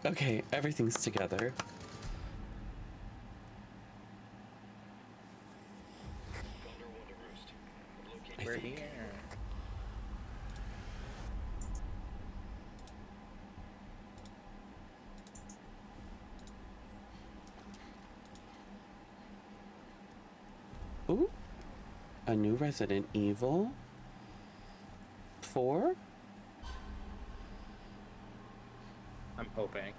Okay, everything's together. We're here. Ooh, a new Resident Evil 4? I'm hoping.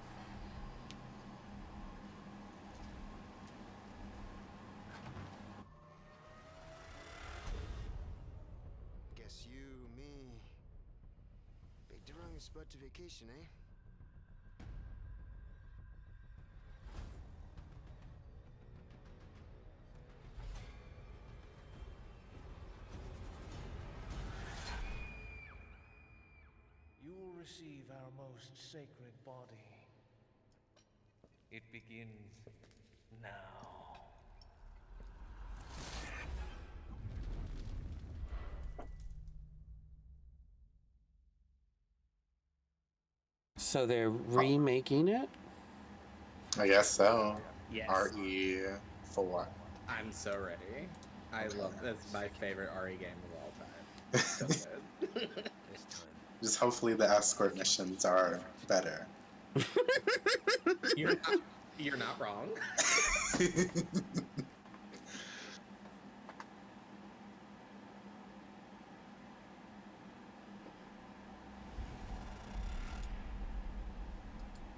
Guess you, me, picked the wrong spot to vacation, eh? You will receive our most sacred body. It begins now. So they're remaking it? I guess so. Yes. RE4. I'm so ready. I love that's my favorite RE game of all time. It's so good. This time. Just hopefully the escort missions are better. You're not wrong.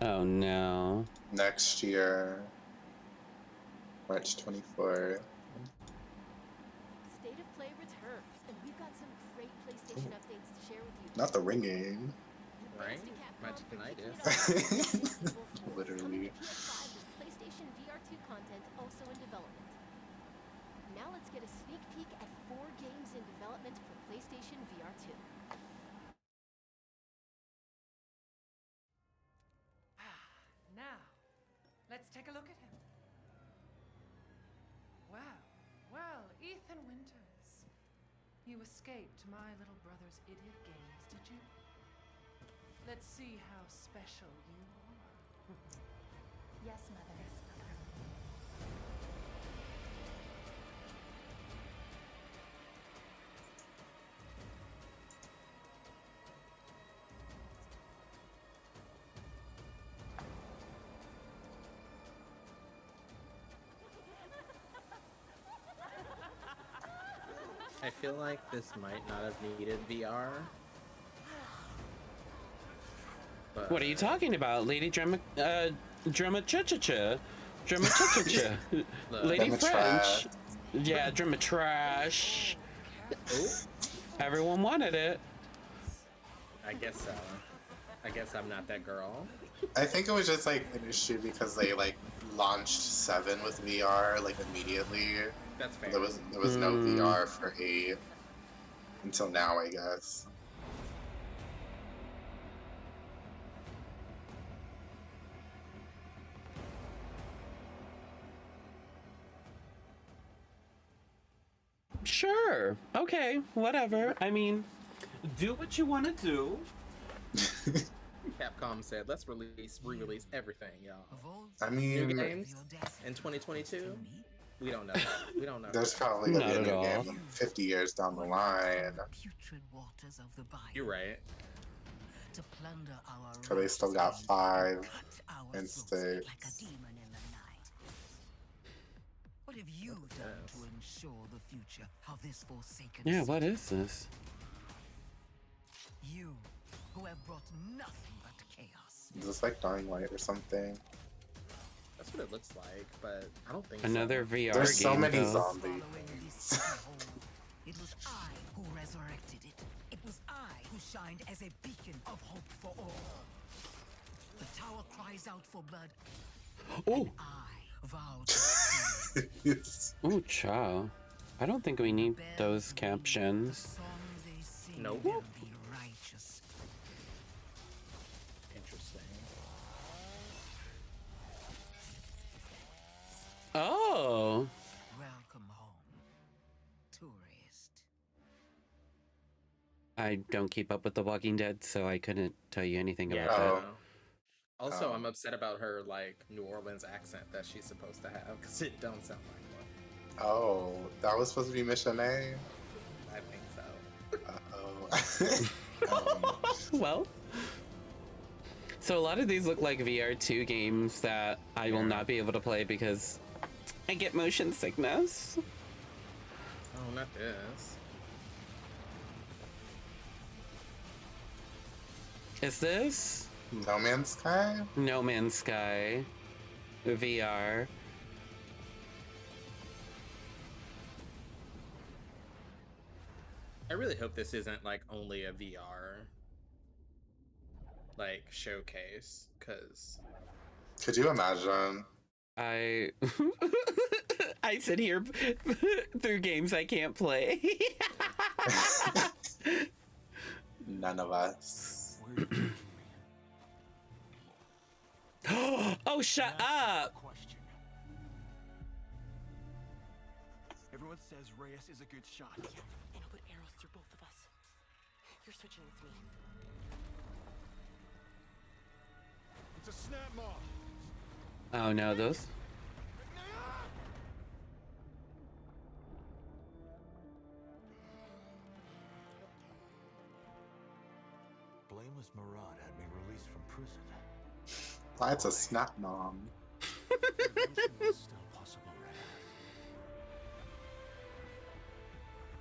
Oh no. Next year, March 24th. State of Play returns, and we've got some great PlayStation updates to share with you. Not the ringing. Right? Much tinnitus. Literally. PS5 with PlayStation VR2 content also in development. Now let's get a sneak peek at 4 games in development for PlayStation VR2. Now, let's take a look at him. Well, Ethan Winters. You escaped my little brother's idiot games, did you? Let's see how special you are. Yes, Mother. Yes, Mother. I feel like this might not have needed VR. But What are you talking about, Lady Drama Cha-cha-cha? Lady Drama French. trash. Yeah, Drama Trash. Everyone wanted it. I guess so. I guess I'm not that girl. I think it was just like an issue because they like launched 7 with VR like immediately. That's fair. There was no VR for 8 until now, I guess. Sure. Okay. Whatever. I mean, do what you want to do. Capcom said, let's re-release everything, y'all. I New mean, games in 2022? We don't know. We don't know. there's probably gonna be a Not at new all. game 50 years down the line. Putrid waters of the Bible. You're right. To plunder our So they still got righteous 5 cut our and throats 6. like a demon in the night. What have you done to ensure the future of this forsaken Yeah, city? what is this? You, who have brought nothing but chaos. Is this like Dying Light or something? That's what it looks like, but I don't think Another so. VR There's game. so many though. zombies. Following this hole, it was I who resurrected it. It was I who shined as a beacon of hope for all. The tower cries out for blood. Oh, I vowed to steal it. ooh, child. I don't think we need those captions. The song they sing Nope. will be righteous. Interesting. Oh, Welcome home, tourist. I don't keep up with The Walking Dead, so I couldn't tell you anything Yeah. about Oh. that. Also, Oh. I'm upset about her like New Orleans accent that she's supposed to have because it don't sound like one. Oh, that was supposed to be Mission A? I think so. Uh-oh. Well, so a lot of these look like VR2 games that I will not be able to play because I get motion sickness. Oh, not this. Is this No Man's Sky? No Man's Sky VR? I really hope this isn't like only a VR like showcase, because Could you imagine? I I sit here through games I can't play. None of us. Oh, shut up! Question. Everyone says Reyes is a good shot. And I'll put arrows through both of us. You're switching with me. It's a snap mob. Oh no, those. Blameless Murad had me released from prison. Why, it's a snap mom. Redemption is still possible, Reyes.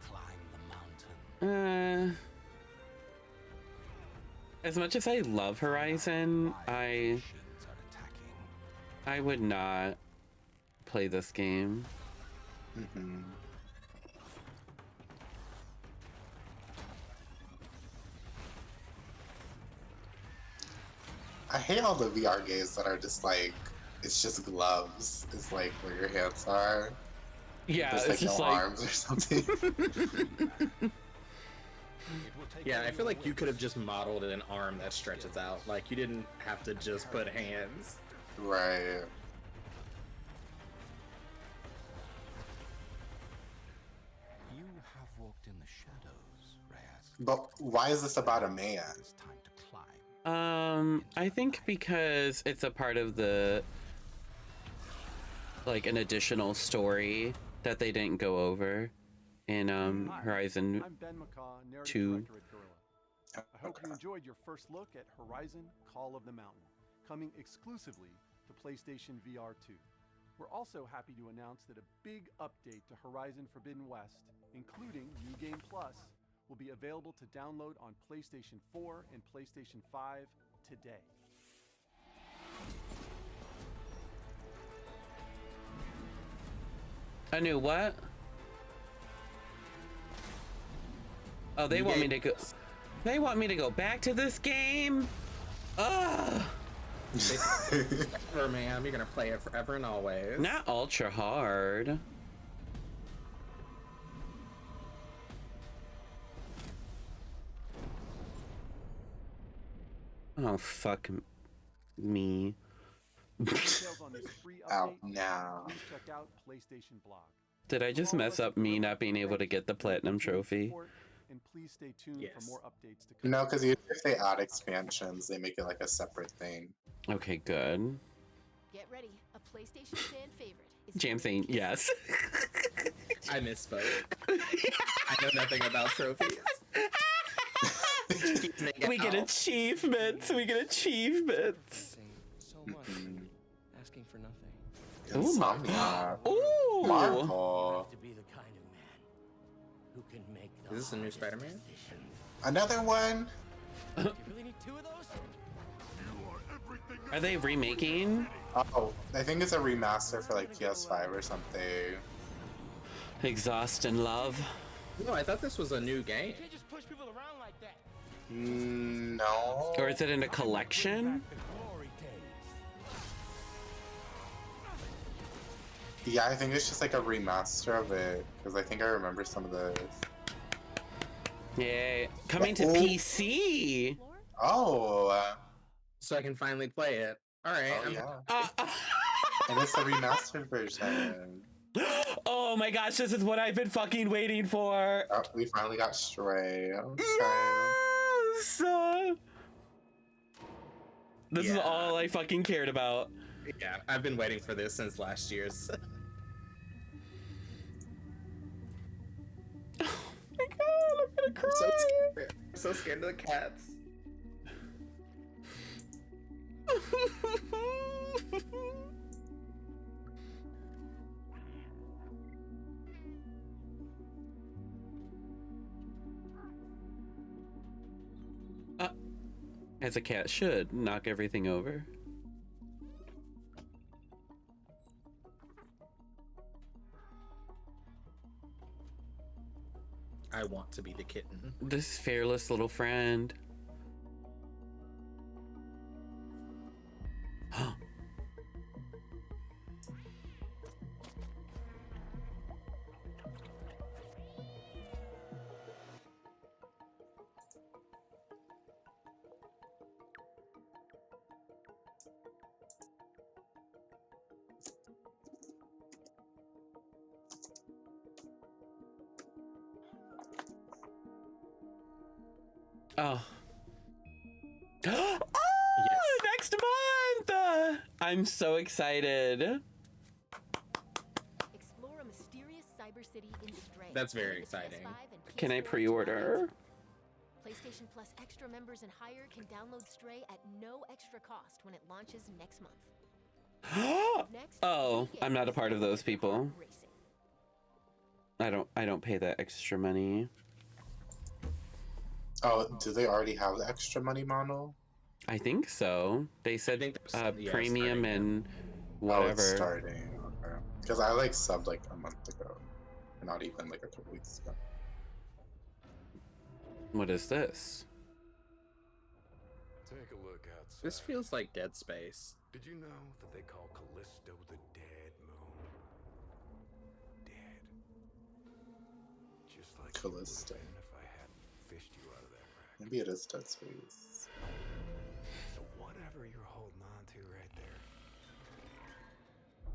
Climb the mountain. As much as I love Horizon, I would not play this game. Mm-hmm. I hate all the VR games that are just like, it's just gloves. It's like where your hands are. Yeah, There's, it's just no like arms or something. yeah, I feel like you could have just modeled an arm that stretches out. Like you didn't have to just put hands. Right. You have walked in the shadows, Reyes. But why is this about a man? It's time to climb. I think because it's a part of the like an additional story that they didn't go over in Horizon I'm Ben McCaw, narrative 2. director at Gorilla. I hope you enjoyed your first look at Horizon Call of the Mountain, coming exclusively to PlayStation VR 2. We're also happy to announce that a big update to Horizon Forbidden West, including New Game Plus, will be available to download on PlayStation 4 and PlayStation 5 today. I knew what? Oh, they want me to go. They want me to go back to this game? Ugh! Forever, man. You're gonna play it forever and always. Not ultra hard. Oh, fuck me. Details on this free Out update, now. please check out PlayStation Blog. Did I just mess up me not being able to get the platinum trophy? And please stay tuned Yes. for more updates to come. No, because if they add expansions, they make it like a separate thing. Okay, good. Get ready. A PlayStation fan favorite is Jam saying yes. I misspoke. I know nothing about trophies. We get achievements. We get achievements. So much. Asking for nothing. Insomnia. Ooh. Marvel. To be the kind of man who can make the Is this a new Spider-Man? Another one? Do you really need two of those? Are they remaking? Oh, I think it's a remaster for like PS5 or something. Exhaust and Love. No, I thought this was a new game. You can't just push people around like that. No. Or is it in a collection? Glory days. Yeah, I think it's just like a remaster of it because I think I remember some of the. Yay. Coming to Oh. PC. Oh. So I can finally play it. All right. Oh yeah. And it's a remastered version. Oh my gosh, this is what I've been fucking waiting for. Oh, we finally got Stray. Okay. Yes! This is all I fucking cared about. Yeah, I've been waiting for this since last year's. Oh my god, I'm gonna cry. I'm so scared of the cats. As a cat should, knock everything over. I want to be the kitten. This fearless little friend. Oh. Oh, Yes. next month! I'm so excited. Explore a mysterious cyber city in Stray. That's very exciting. Can I PS4 pre-order? PlayStation Plus Extra members and higher can download Stray at no extra cost when it launches next month. Next, Oh, we I'm not a part of those people. racing. I don't pay that extra money. Oh, do they already have the extra money model? I think so. They said yeah, premium starting and Oh, whatever. it's starting. Okay. Because I like subbed like a month ago. Not even like a couple weeks ago. What is this? Take a look outside. This feels like Dead Space. Did you know that they call Callisto the dead moon? Dead. Just like Callisto. you would have been if I hadn't fished you out of that rack. Maybe it is Dead Space. So whatever you're holding on to right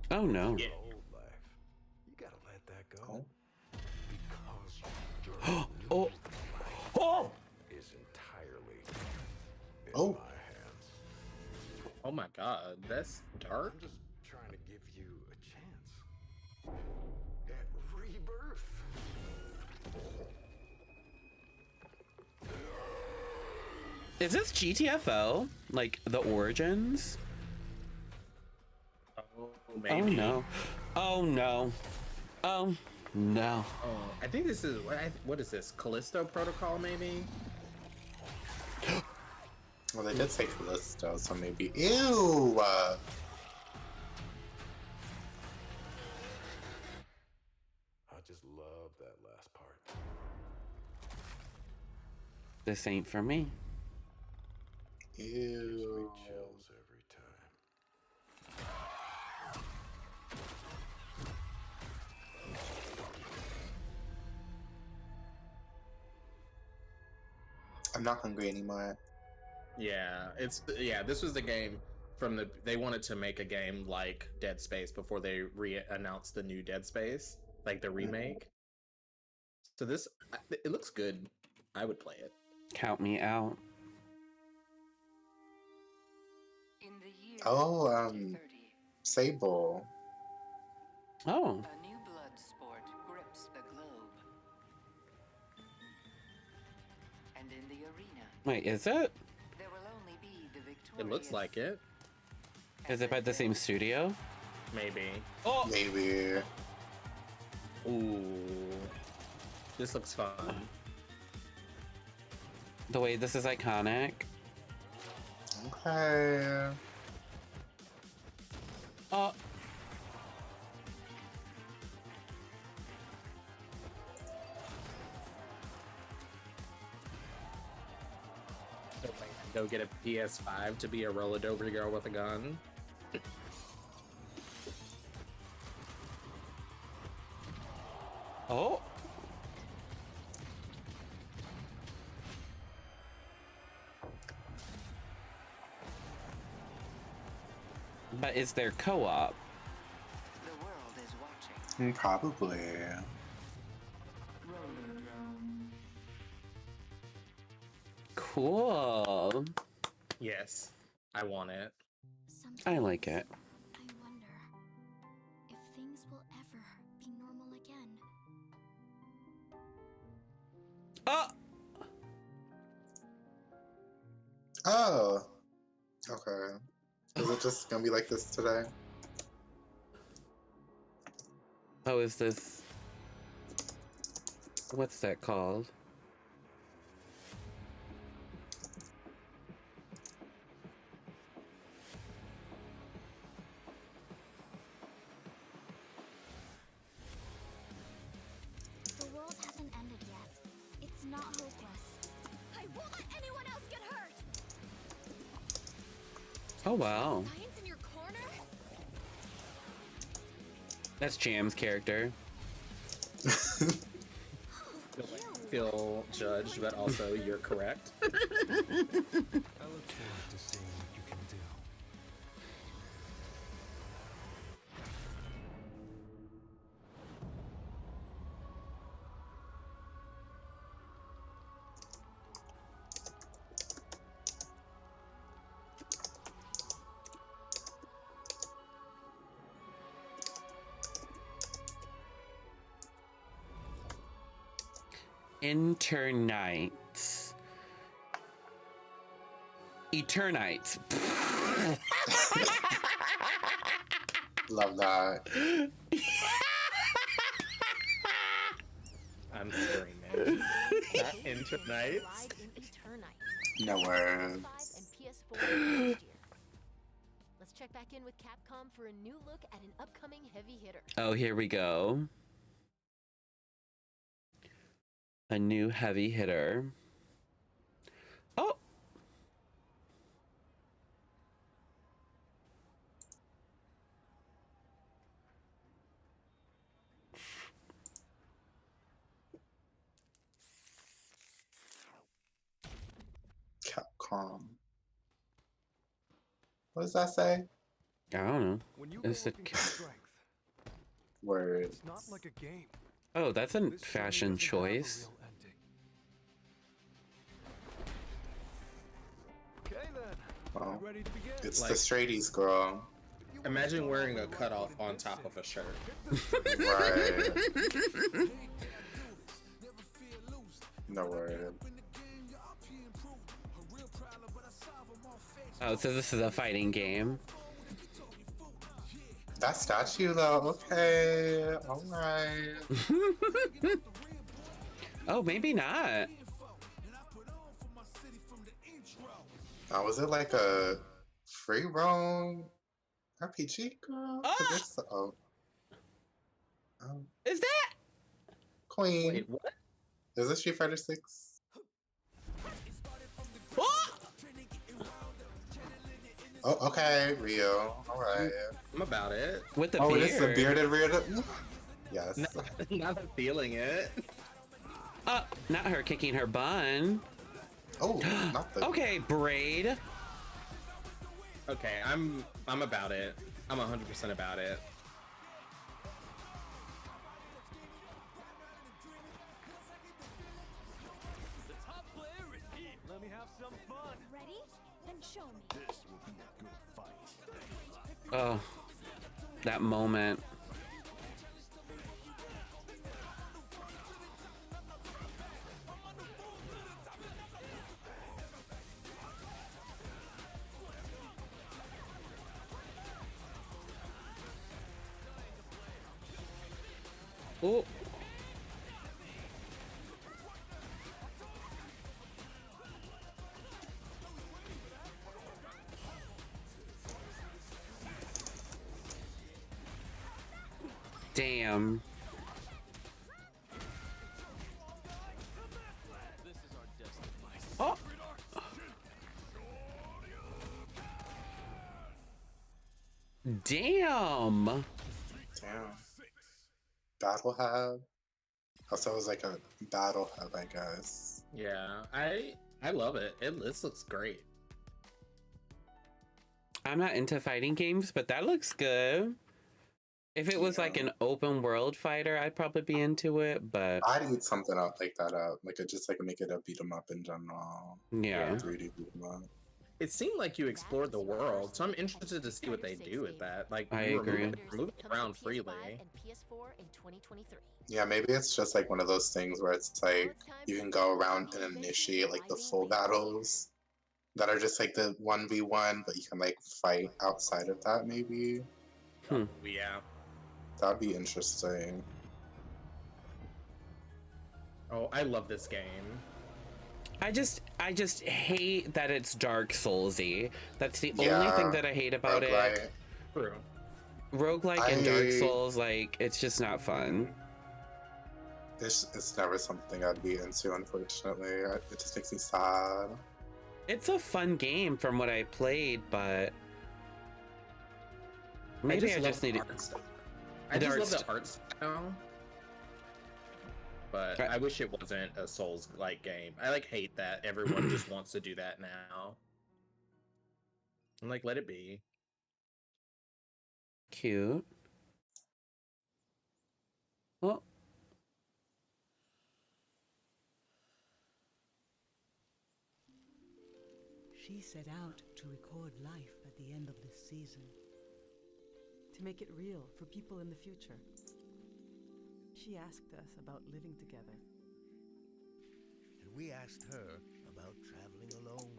there. Oh no. Yeah. Old life. You gotta let that go. Oh. Because your Oh. new Oh! life is entirely in Oh. my hands. Oh my god, that's dark. I'm just trying to give you a chance at rebirth. Is this GTFO? Like the Origins? Oh, Oh maybe. no. Oh no. Oh no. Oh, I think this is what is this? Callisto Protocol, maybe? Well, they did say Callisto, so maybe. Ew! I just love that last part. This ain't for me. Gives me Ew. chills every time. I'm not hungry anymore. Yeah, this was the game from they wanted to make a game like Dead Space before they announced the new Dead Space, like the remake. So this it looks good. I would play it. Count me out. In the year Oh, 2030, Sable. Oh. a new blood sport grips the globe. And in the arena, Wait, is it? there will only be the victorious. It looks like it. Is it by the same studio? Maybe. Oh! Maybe. Ooh, this looks fun. The way this is iconic. Okay. Oh. Go get a PS5 to be a roller-over girl with a gun. Oh. But is there co-op? The world is watching. Probably. Cool. Yes, I want it. I like it. I wonder if things will ever be normal again. Oh! Oh. Okay. Is it just gonna be like this today? Oh, is this... What's that called? The world hasn't ended yet. It's not hopeless. I won't let anyone else get hurt! Oh, wow. Science in your corner? That's Jam's character. Feel judged, but also you're correct. I look forward to seeing what you can do. Internites. Eternites. Love that. I'm screaming. Not Internites. Ride in Eternites. No words. PS5 and PS4 next year. Let's check back in with Capcom for a new look at an upcoming heavy hitter. Oh, here we go. A new heavy hitter. Oh! Capcom. What does that say? I don't know. When you go Is it... looking for strength, Word. it's not like a game. Oh, that's a This fashion journey doesn't have a choice. real ending. Okay then. Well, You ready to begin? it's Like- the straighties, girl. Imagine wearing a cutoff on top of a shirt. Right. No word. Oh, so this is a fighting game. That statue, though. Okay. All right. Oh, maybe not. Now, was it like a free roam RPG, girl? 'Cause Ah! it's- oh. Is that? Queen. Wait, what? Is this Street Fighter 6? Oh! Oh, okay, Rio. All right. I'm about it. With the Oh, beard. it is the bearded Rio. Yes. Now I'm feeling it. Not her kicking her bun. Oh, not the. Okay, braid. Okay, I'm about it. I'm 100% about it. Let me have some fun. Ready? Then show me. This will be a good fight. Oh, that moment. Oh. Damn. Oh. Damn. Damn. Battle Hub. Also, it was like a Battle Hub, I guess. Yeah, I love it. This looks great. I'm not into fighting games, but that looks good. If it was like an open world fighter, I'd probably be into it, but I'd eat something up like that up. Like just like make it a beat 'em up in general. yeah. 3D beat 'em up. It seemed like you explored the world, so I'm interested to see what they do with that. Like, I you were agree. moving around freely. And PS4 in 2023. Yeah, maybe it's just like one of those things where it's like you can go around and initiate like the full battles that are just like the 1v1, but you can like fight outside of that maybe. Yeah. That'd be interesting. Oh, I love this game. I just hate that it's Dark Soulsy. That's the only Yeah, thing that I hate about roguelite. it. True. Roguelike and Dark Souls, like, it's just not fun. It's never something I'd be into, unfortunately. It just makes me sad. It's a fun game from what I played, but maybe I just need it. I just love the art style. But I wish it wasn't a Souls-like game. I like hate that everyone just wants to do that now. I'm like, let it be. Cute. Oh. She set out to record life at the end of this season. To make it real for people in the future. She asked us about living together. And we asked her about traveling alone.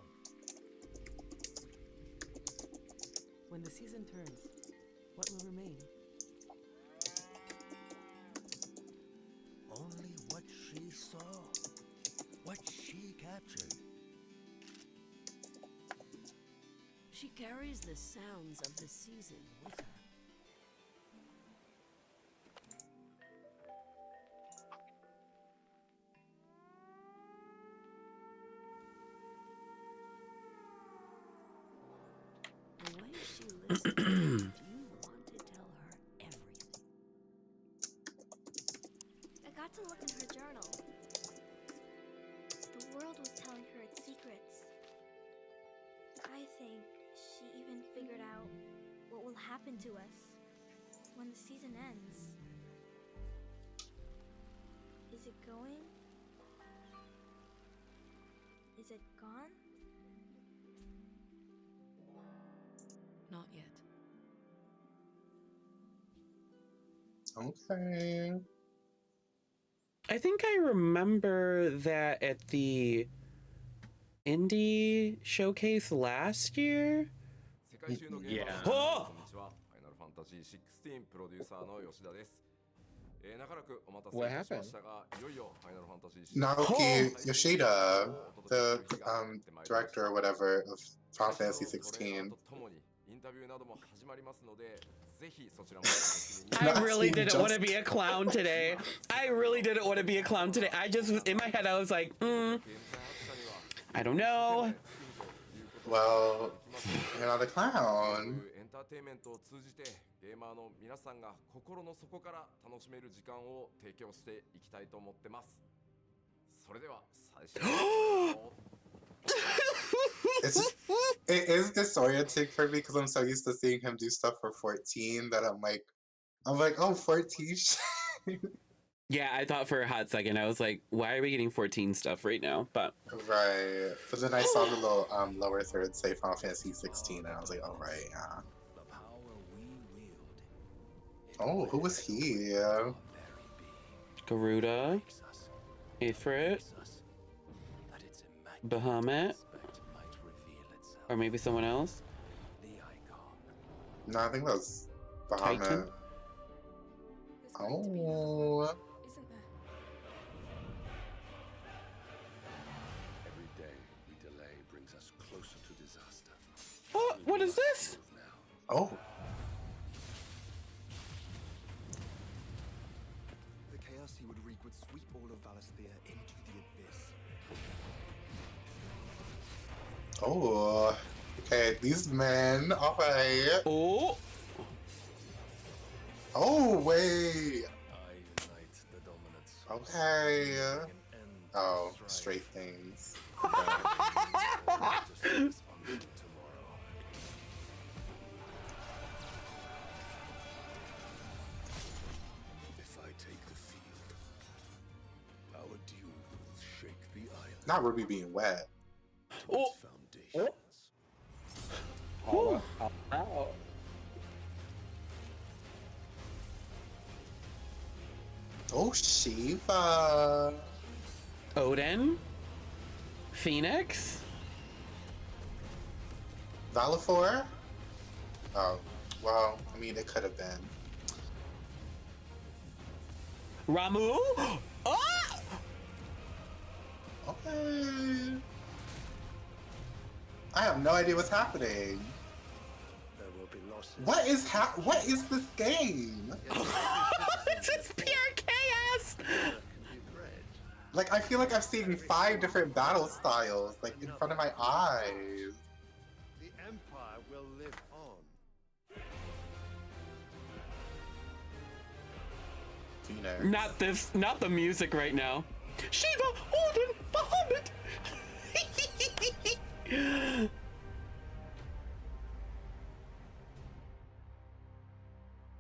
When the season turns, what will remain? Only what she saw. What she captured. She carries the sounds of the season with her. The way she listens, you want to tell her everything. I got to look in her journal. The world was telling her its secrets. I think she even figured out what will happen to us when the season ends. Is it going? Is it gone? Not yet. Okay. I think I remember that at the indie showcase last year. Yeah. Oh! What happened? Naoki Yoshida, the director or whatever of Final Fantasy 16. I really didn't want to be a clown today. I really didn't want to be a clown today. I just, in my head, I was like, I don't know. Well, you're not a clown. It is disorienting for me because I'm so used to seeing him do stuff for 14 that I'm like, oh, 14. Yeah, I thought for a hot second, I was like, why are we getting 14 stuff right now? But right. But then I saw the little lower third say Final Fantasy 16, and I was like, oh, right, yeah. Oh, who was he? Garuda, Ifrit, Bahamut, or maybe someone else? No, I think that was Bahamut. Titan? Oh. Isn't there? Every day we delay brings us closer to disaster. Oh, what is this? Oh. The chaos he would wreak would sweep all of Valisthea into the abyss. Oh. Okay, these men. All right. Oh. Oh, wait. Okay. Oh, straight things. Not Ruby being wet. Oh. All out. Oh, Shiva. Odin? Phoenix? Valifor? Oh, well, I mean, it could have been. Ramu? Ah! Okay. I have no idea what's happening. There will be losses. What is this game? This is pure chaos! Like, I feel like I'm seeing 5 different battle styles, like, in front of my eyes. The Empire will live on. Phoenix. Not the music right now. Shiva, Odin, Bahamut!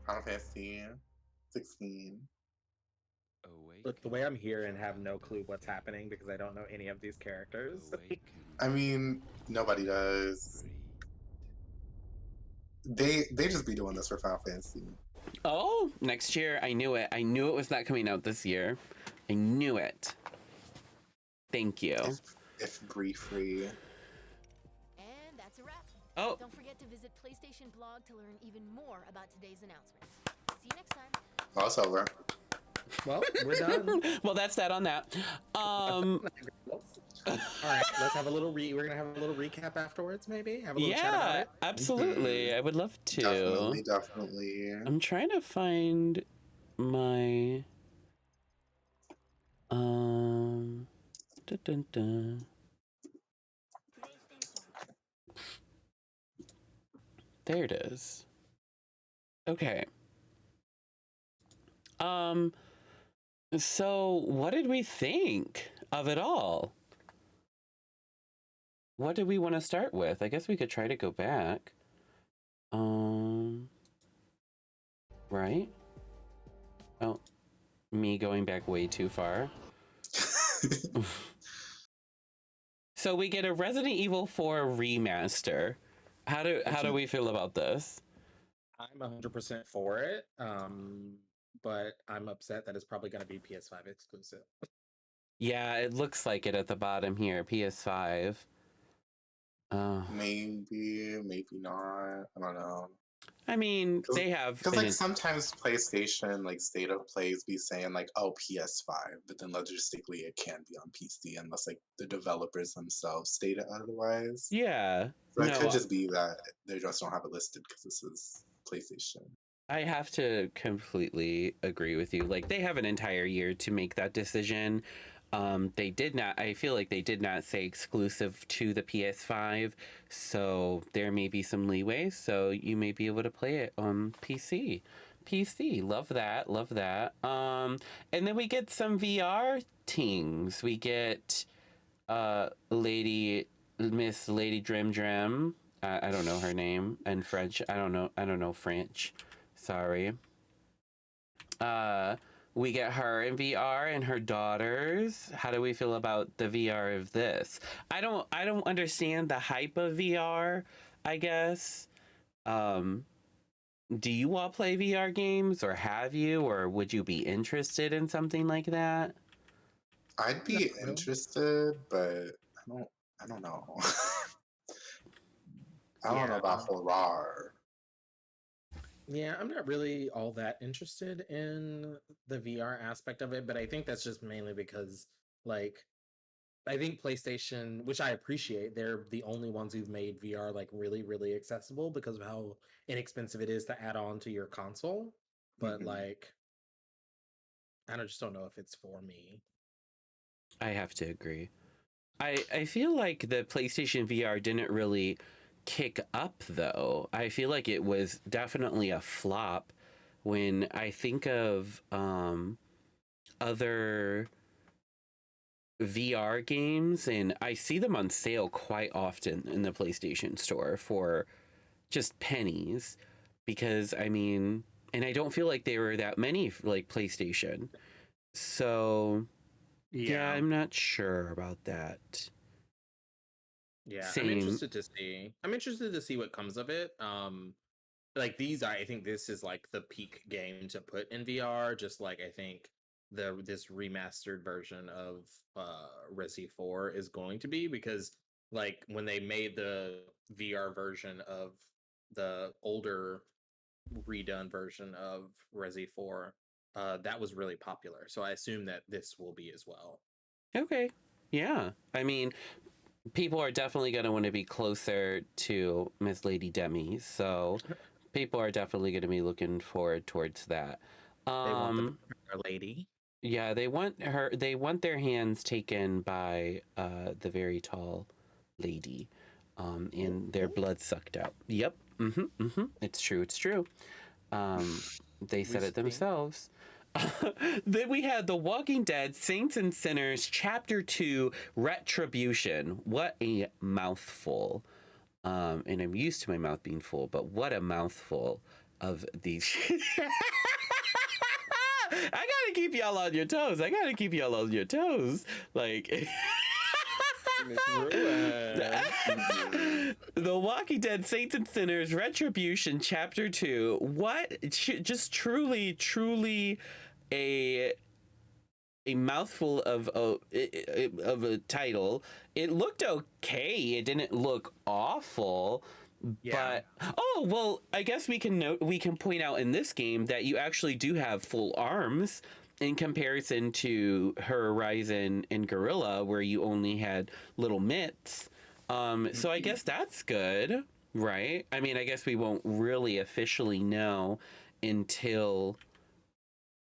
Final Fantasy 16. Look, the way I'm here and have no clue what's happening because I don't know any of these characters. I mean, nobody does. They just be doing this for Final Fantasy. Oh, next year. I knew it. I knew it was not coming out this year. I knew it. Thank you. If free. And that's a wrap. Oh. Don't forget to visit PlayStation blog to learn even more about today's announcements. See you next time. Well, it's over. Well, we're done. Well, that's that on that. All right, let's have a little we're gonna have a little recap afterwards, maybe. Have a little chat about it. Absolutely. I would love to. Definitely. I'm trying to find my dun, dun, dun. There it is. Okay. So what did we think of it all? What did we want to start with? I guess we could try to go back. Right? Oh, me going back way too far. So we get a Resident Evil 4 remaster. How do we feel about this? I'm 100% for it, but I'm upset that it's probably going to be PS5 exclusive. Yeah, it looks like it at the bottom here, PS5. Maybe not. I don't know. I mean, they have because like sometimes PlayStation like state of plays be saying like, oh, PS5, but then logistically it can be on PC unless like the developers themselves state it otherwise. Yeah, so it could just be that they just don't have it listed because this is PlayStation. I have to completely agree with you. Like, they have an entire year to make that decision. They did not, I feel like they did not say exclusive to the PS5, so there may be some leeway, so you may be able to play it on PC. Love that, love that. And then we get some VR Tingz. We get Miss Lady Drim Drim. I don't know her name in French. I don't know French. Sorry. We get her in VR and her daughters. How do we feel about the VR of this? I don't understand the hype of VR, I guess. Do you all play VR games, or have you, or would you be interested in something like that? I'd be interested, but I don't know. I don't know about horror. Yeah, I'm not really all that interested in the VR aspect of it, but I think that's just mainly because, like, I think PlayStation, which I appreciate, they're the only ones who've made VR like really, really accessible because of how inexpensive it is to add on to your console. But like, I just don't know if it's for me. I have to agree. I feel like the PlayStation VR didn't really kick up, though. I feel like it was definitely a flop. When I think of other VR games, and I see them on sale quite often in the PlayStation Store for just pennies, because I mean, and I don't feel like there were that many like PlayStation. So Yeah, I'm not sure about that. Yeah, Same. I'm interested to see. I'm interested to see what comes of it. Like these, I think this is like the peak game to put in VR. Just like I think this remastered version of Resi 4 is going to be, because like when they made the VR version of the older redone version of Resi 4, that was really popular. So I assume that this will be as well. Okay. Yeah. I mean, people are definitely going to want to be closer to Miss Lady Demi, so people are definitely going to be looking forward towards that. They want the lady. Yeah, they want her. They want their hands taken by the very tall lady, and their blood sucked out. Yep. It's true. It's true. They said it themselves. Then we had The Walking Dead Saints and Sinners Chapter 2 Retribution. What a mouthful. And I'm used to my mouth being full, but what a mouthful of these. I gotta keep y'all on your toes. Like. The Walking Dead Saints and Sinners Retribution Chapter 2. What? Just truly a mouthful of a title. It looked okay. It didn't look awful. Yeah. But I guess we can point out in this game that you actually do have full arms in comparison to Horizon and Gorilla, where you only had little mitts. So I guess that's good, right? I mean, I guess we won't really officially know until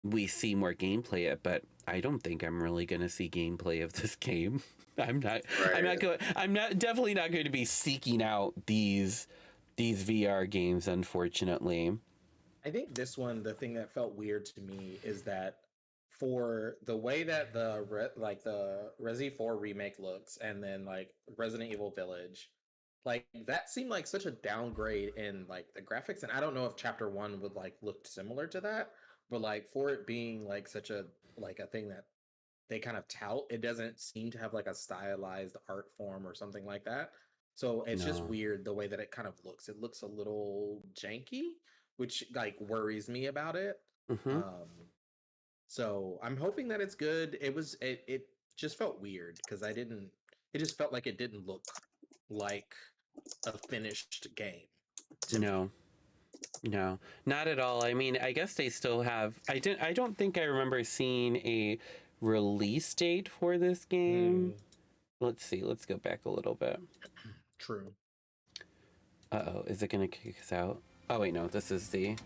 we see more gameplay it, but I don't think I'm really going to see gameplay of this game. I'm definitely not going to be seeking out these VR games, unfortunately. I think this one, the thing that felt weird to me is that for the way that the Resi 4 remake looks, and then like Resident Evil Village, like that seemed like such a downgrade in like the graphics. And I don't know if Chapter 1 would like look similar to that, but like for it being like such a thing that they kind of tout, it doesn't seem to have like a stylized art form or something like that. So it's just weird the way that it kind of looks. It looks a little janky, which like worries me about it. So I'm hoping that it's good. It just felt weird because it just felt like it didn't look like a finished game. No, not at all. I mean, I guess they still have. I don't think I remember seeing a release date for this game. Let's see. Let's go back a little bit. True. Uh-oh, is it gonna kick us out? Oh wait, no. This is the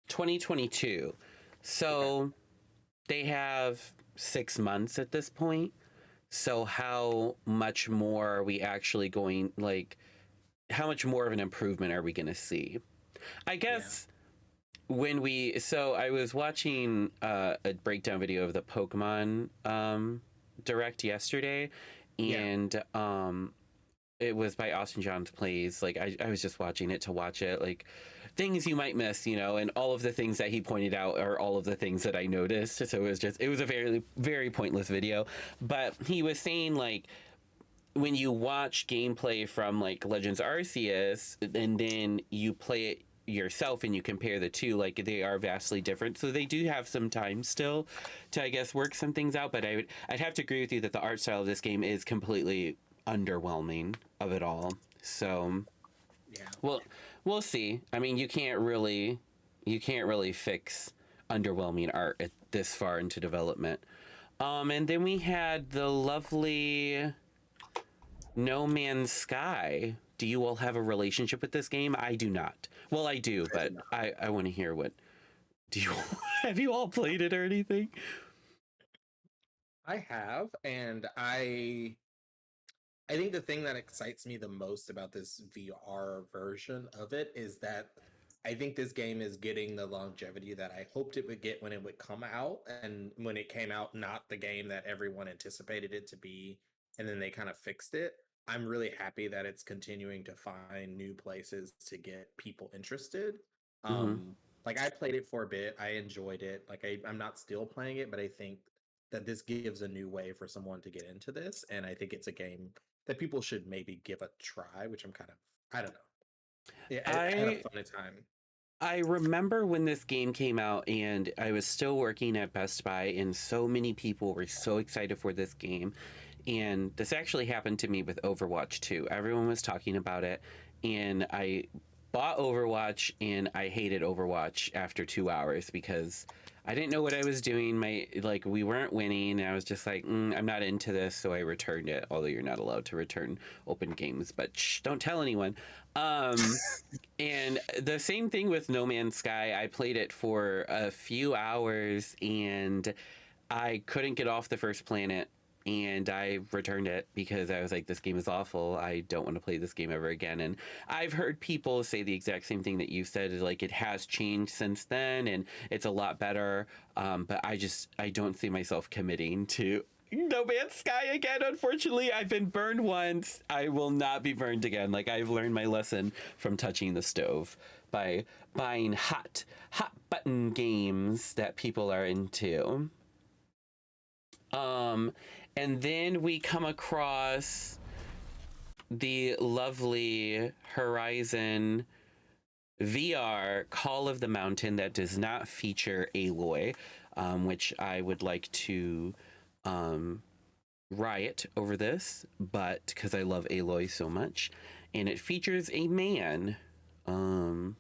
2022. So they have 6 months at this point. So how much more are we actually going, like, how much more of an improvement are we going to see? I guess so I was watching a breakdown video of the Pokemon Direct yesterday, and it was by Austin John's Plays. Like, I was just watching it to watch it, like, things you might miss, and all of the things that he pointed out are all of the things that I noticed. So it was a very, very pointless video. But he was saying, like, when you watch gameplay from, like, Legends Arceus, and then you play it yourself and you compare the two, like, they are vastly different. So they do have some time still to, I guess, work some things out. But I'd have to agree with you that the art style of this game is completely underwhelming of it all. So well, we'll see. I mean, you can't really fix underwhelming art at this far into development. And then we had the lovely No Man's Sky. Do you all have a relationship with this game? I do not. Well, I do, but I want to hear what. Have you all played it or anything? I have, and I think the thing that excites me the most about this VR version of it is that I think this game is getting the longevity that I hoped it would get when it would come out. And when it came out, not the game that everyone anticipated it to be, and then they kind of fixed it. I'm really happy that it's continuing to find new places to get people interested. Like I played it for a bit, I enjoyed it. Like I'm not still playing it, but I think that this gives a new way for someone to get into this, and I think it's a game that people should maybe give a try. Which I'm kind of, I don't know. Yeah, I had a fun time. I remember when this game came out and I was still working at Best Buy, and so many people were so excited for this game. And this actually happened to me with Overwatch 2. Everyone was talking about it, and I bought Overwatch, and I hated Overwatch after 2 hours because I didn't know what I was doing. We weren't winning, and I was just like, I'm not into this, so I returned it. Although you're not allowed to return open games, but shh, don't tell anyone. And the same thing with No Man's Sky. I played it for a few hours, and I couldn't get off the first planet, and I returned it because I was like, this game is awful. I don't want to play this game ever again. And I've heard people say the exact same thing that you said, is like it has changed since then and it's a lot better. But I don't see myself committing to No Man's Sky again. Unfortunately, I've been burned once. I will not be burned again. Like, I've learned my lesson from touching the stove by buying hot button games that people are into. And then we come across the lovely Horizon VR Call of the Mountain that does not feature Aloy, which I would like to riot over this, but because I love Aloy so much. And it features a man. I'm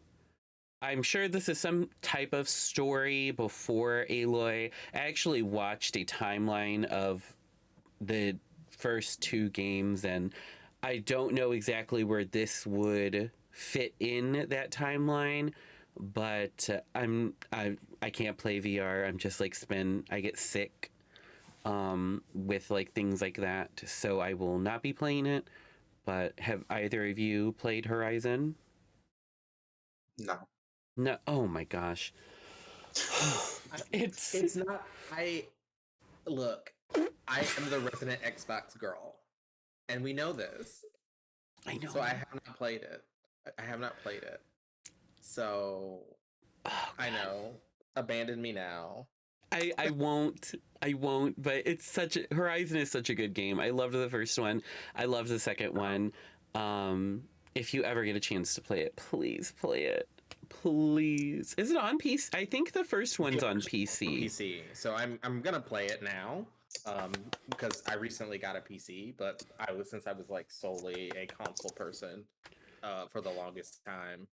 sure this is some type of story before Aloy. I actually watched a timeline of the first 2 games, and I don't know exactly where this would fit in that timeline, but I can't play VR. I'm just like I get sick with like things like that, so I will not be playing it. But have either of you played Horizon? No. Oh my gosh. It's not. Look, I am the resident Xbox girl, and we know this. I know. So I have not played it. So I know. Abandon me now. I won't, but Horizon is such a good game. I loved the first one. I loved the second one. If you ever get a chance to play it, please play it. Please. Is it on PC? I think the first one's on PC. So I'm gonna play it now. Because I recently got a PC, but since I was like solely a console person for the longest time,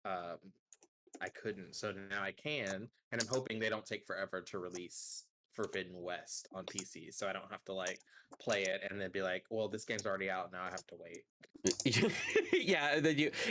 I couldn't. So now I can, and I'm hoping they don't take forever to release Forbidden West on PC, so I don't have to like play it and then be like, well, this game's already out, now I have to wait. Yeah,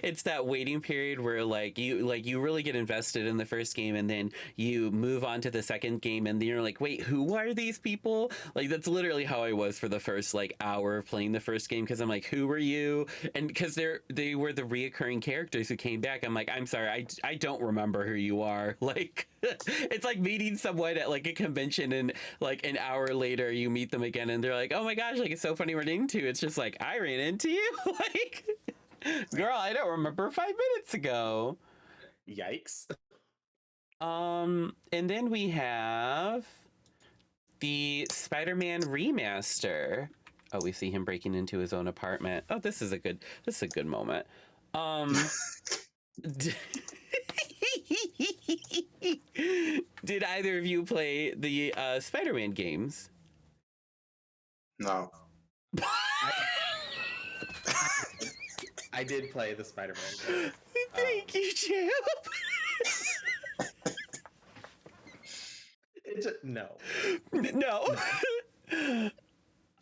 it's that waiting period where you really get invested in the first game, and then you move on to the second game, and then you're like, wait, who are these people? Like, that's literally how I was for the first like hour of playing the first game, because I'm like, who are you? And because they were the reoccurring characters who came back, I'm like, I'm sorry, I don't remember who you are. Like, it's like meeting someone at like a convention, and like an hour later you meet them again, and they're like, oh my gosh, like, it's so funny running into. It's just like, I ran into you. Like, girl, I don't remember 5 minutes ago. Yikes. And then we have the Spider-Man remaster. Oh, we see him breaking into his own apartment. Oh, this is a good moment. Did either of you play the Spider-Man games? No. I did play the Spider-Man game. Thank you, Champ. No.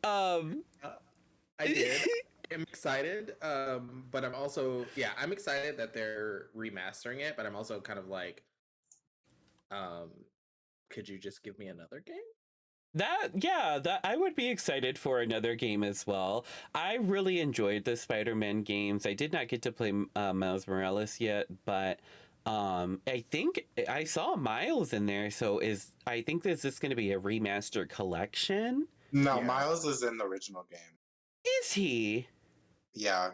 I did. I'm excited, but I'm also I'm excited that they're remastering it, but I'm also kind of like, could you just give me another game? That I would be excited for another game as well. I really enjoyed the Spider-Man games. I did not get to play Miles Morales yet, but I think I saw Miles in there. So is this going to be a remastered collection? No, Miles is in the original game. Is he? Yeah.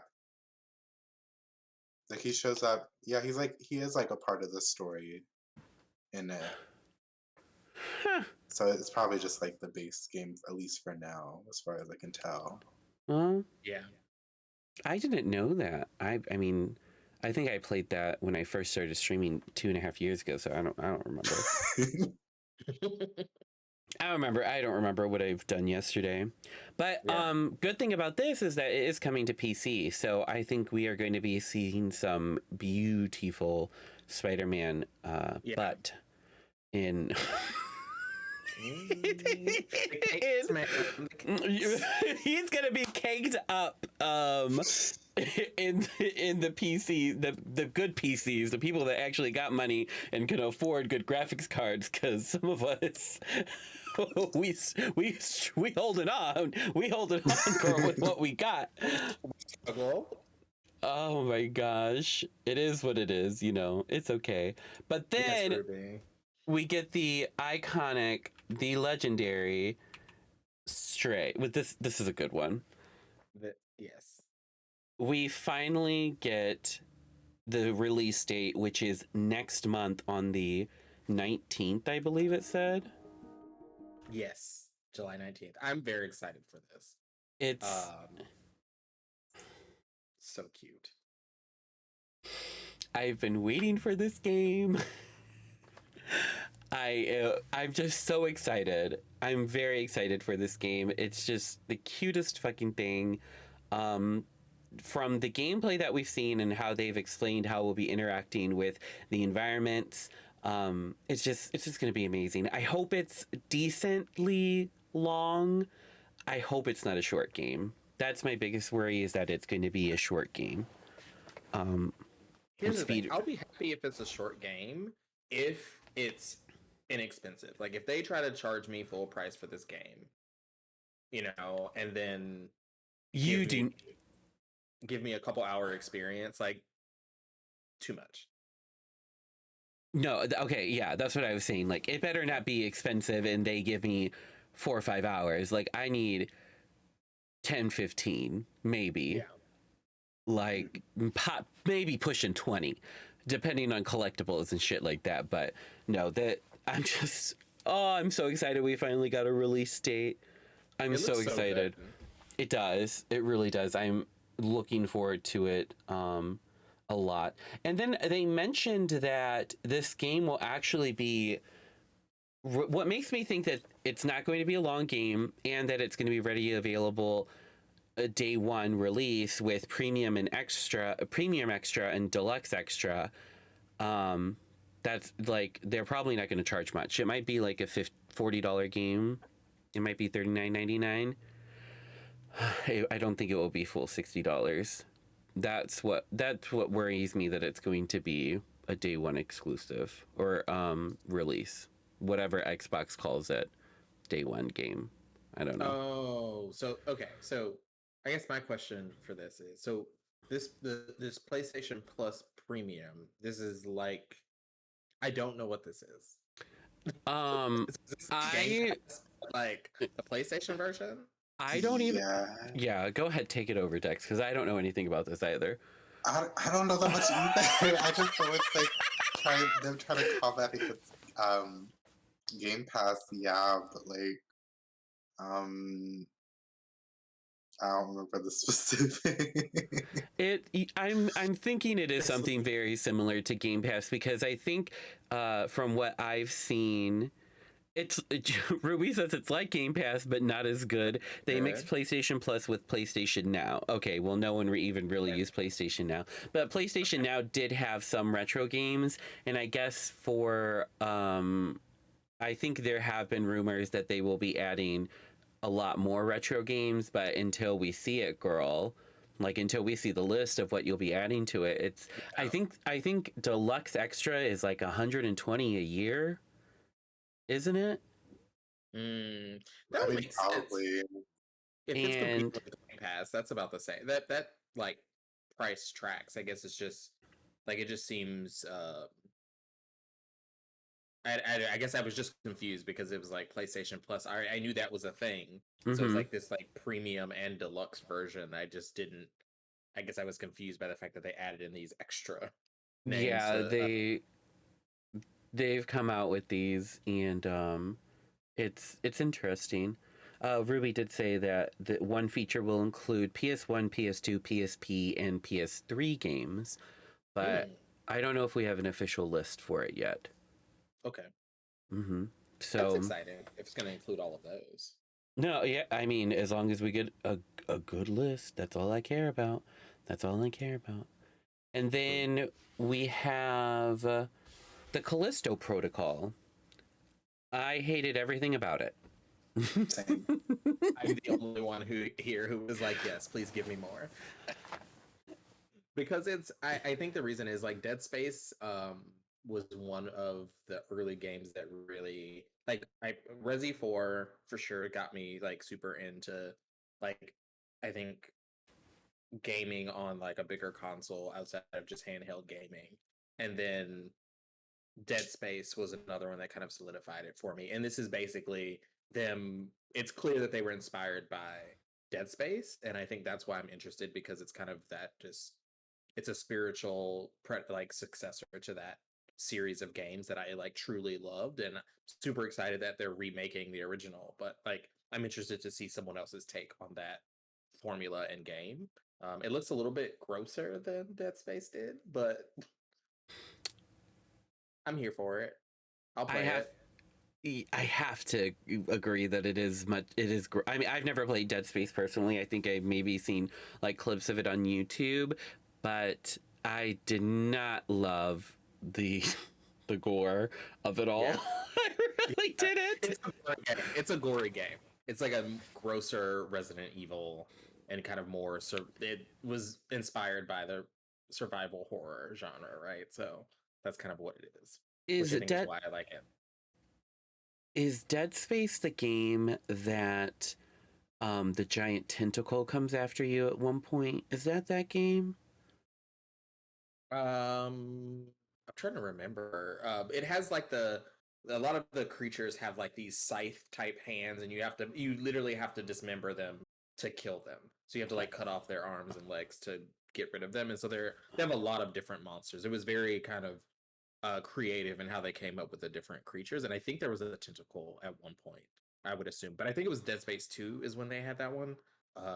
Like, he shows up. Yeah, he is like a part of the story. in it. So it's probably just like the base game, at least for now, as far as I can tell. Well, yeah, I didn't know that. I mean, I think I played that when I first started streaming 2.5 years ago. So I don't remember. I don't remember what I've done yesterday. But good thing about this is that it is coming to PC. So I think we are going to be seeing some beautiful Spider-Man butt in he's gonna be caked up in the PC, the good PCs, the people that actually got money and can afford good graphics cards, because some of us we holding on girl, with what we got. Oh my gosh, it is what it is, you know, it's okay. But then we get the iconic, the legendary Stray. With this is a good one. Yes. We finally get the release date, which is next month on the 19th, I believe it said. Yes, July 19th. I'm very excited for this. It's so cute. I've been waiting for this game. I'm just so excited. I'm very excited for this game. It's just the cutest fucking thing. From the gameplay that we've seen and how they've explained how we'll be interacting with the environments, it's just going to be amazing. I hope it's decently long. I hope it's not a short game. That's my biggest worry, is that it's going to be a short game. Here's the thing. I'll be happy if it's a short game, if it's inexpensive. Like, if they try to charge me full price for this game, you know, and then give me a couple hour experience, like, too much. No, okay, yeah, that's what I was saying. Like, it better not be expensive and they give me 4 or 5 hours. Like, I need 10, 15, maybe. Yeah. Like, maybe pushing 20, depending on collectibles and shit like that. But no, I'm so excited we finally got a release date. I'm so excited. It does. It really does. I'm looking forward to it a lot. And then they mentioned that this game will actually be, what makes me think that it's not going to be a long game, and that it's going to be ready, available a day one release with premium extra and deluxe extra. That's like, they're probably not going to charge much. It might be like a $40 game. It might be $39.99. I don't think it will be full $60. That's what worries me, that it's going to be a day one exclusive, or release, whatever Xbox calls it, day one game. I don't know. Oh, so okay. So I guess my question for this is, so this PlayStation Plus Premium, this is like, I don't know what this is. Is this like the PlayStation version? I don't even. Yeah, go ahead, take it over, Dex, because I don't know anything about this either. I don't know that much either. I just know it's like them trying to call that Game Pass, yeah, but like I don't remember the specific. I'm thinking it is something very similar to Game Pass, because I think from what I've seen, Ruby says it's like Game Pass, but not as good. They mix PlayStation Plus with PlayStation Now. Okay, well, no one even really used PlayStation Now. But PlayStation Now did have some retro games, and I guess for... I think there have been rumors that they will be adding a lot more retro games, but until we see it, girl, like until we see the list of what you'll be adding to it, it's... I think Deluxe Extra is like $120 a year. Isn't it? That makes probably sense. If it's competing with the Game Pass, that's about the same. That like price tracks. I guess it's just like, it just seems. I guess I was just confused because it was like PlayStation Plus. I knew that was a thing, so it was like this like premium and deluxe version. I just didn't. I guess I was confused by the fact that they added in these extra names. Yeah, they've come out with these, and it's interesting. Ruby did say that the one feature will include PS1, PS2, PSP, and PS3 games, but I don't know if we have an official list for it yet. Okay. Mm-hmm. So that's exciting if it's going to include all of those. No, yeah, I mean, as long as we get a good list, that's all I care about. That's all I care about. And then we have the Callisto Protocol. I hated everything about it. Same. I'm the only one who was like, yes, please give me more. Because I think the reason is like Dead Space was one of the early games that really like Resi 4 for sure got me like super into like I think gaming on like a bigger console outside of just handheld gaming. And then Dead Space was another one that kind of solidified it for me. And this is basically them. It's clear that they were inspired by Dead Space, and I think that's why I'm interested, because it's kind of that just it's a spiritual like successor to that series of games that I like truly loved, and super excited that they're remaking the original. But like I'm interested to see someone else's take on that formula and game. It looks a little bit grosser than Dead Space did, but I'm here for it. I'll play it. I have to agree that it is much. It is. I mean, I've never played Dead Space personally. I think I've maybe seen like clips of it on YouTube, but I did not love the gore of it all. Yeah. I really didn't. It's a gory game. It's like a grosser Resident Evil, and kind of more. So it was inspired by the survival horror genre, right? So that's kind of what it is. Is it Is why I like it. Is Dead Space the game that the giant tentacle comes after you at one point? Is that game? I'm trying to remember. It has like a lot of the creatures have like these scythe type hands, and you literally have to dismember them to kill them. So you have to like cut off their arms and legs to get rid of them. And so they have a lot of different monsters. It was very kind of creative in how they came up with the different creatures, and I think there was a tentacle at one point, I would assume, but I think it was Dead Space 2 is when they had that one,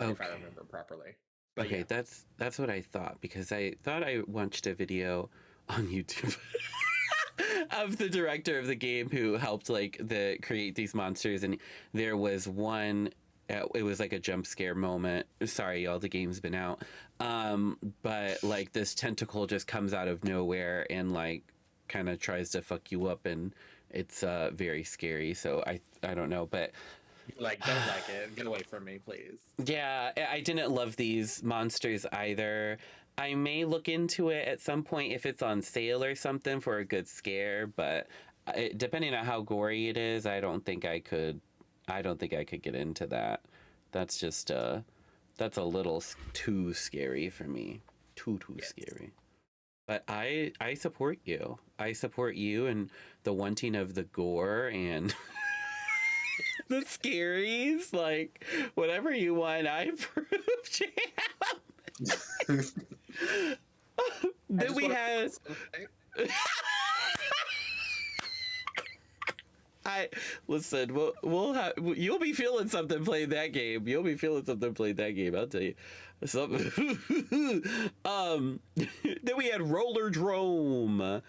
if I remember properly. But okay, yeah. That's what I thought, because I thought I watched a video on YouTube of the director of the game who helped like create these monsters, and there was one. It was like a jump scare moment. Sorry, y'all, the game's been out. But like this tentacle just comes out of nowhere and like kind of tries to fuck you up, and it's very scary. So I don't know, but like don't like it. Get away from me, please. Yeah, I didn't love these monsters either. I may look into it at some point if it's on sale or something for a good scare, but depending on how gory it is, I don't think I could get into that. That's just that's a little too scary for me. Too scary. But I support you. I support you and the wanting of the gore and the scaries. Like, whatever you want, I approve, champ. Then we had... listen. We'll have. You'll be feeling something playing that game. You'll be feeling something playing that game. I'll tell you. Something. Then we had Roller Drome.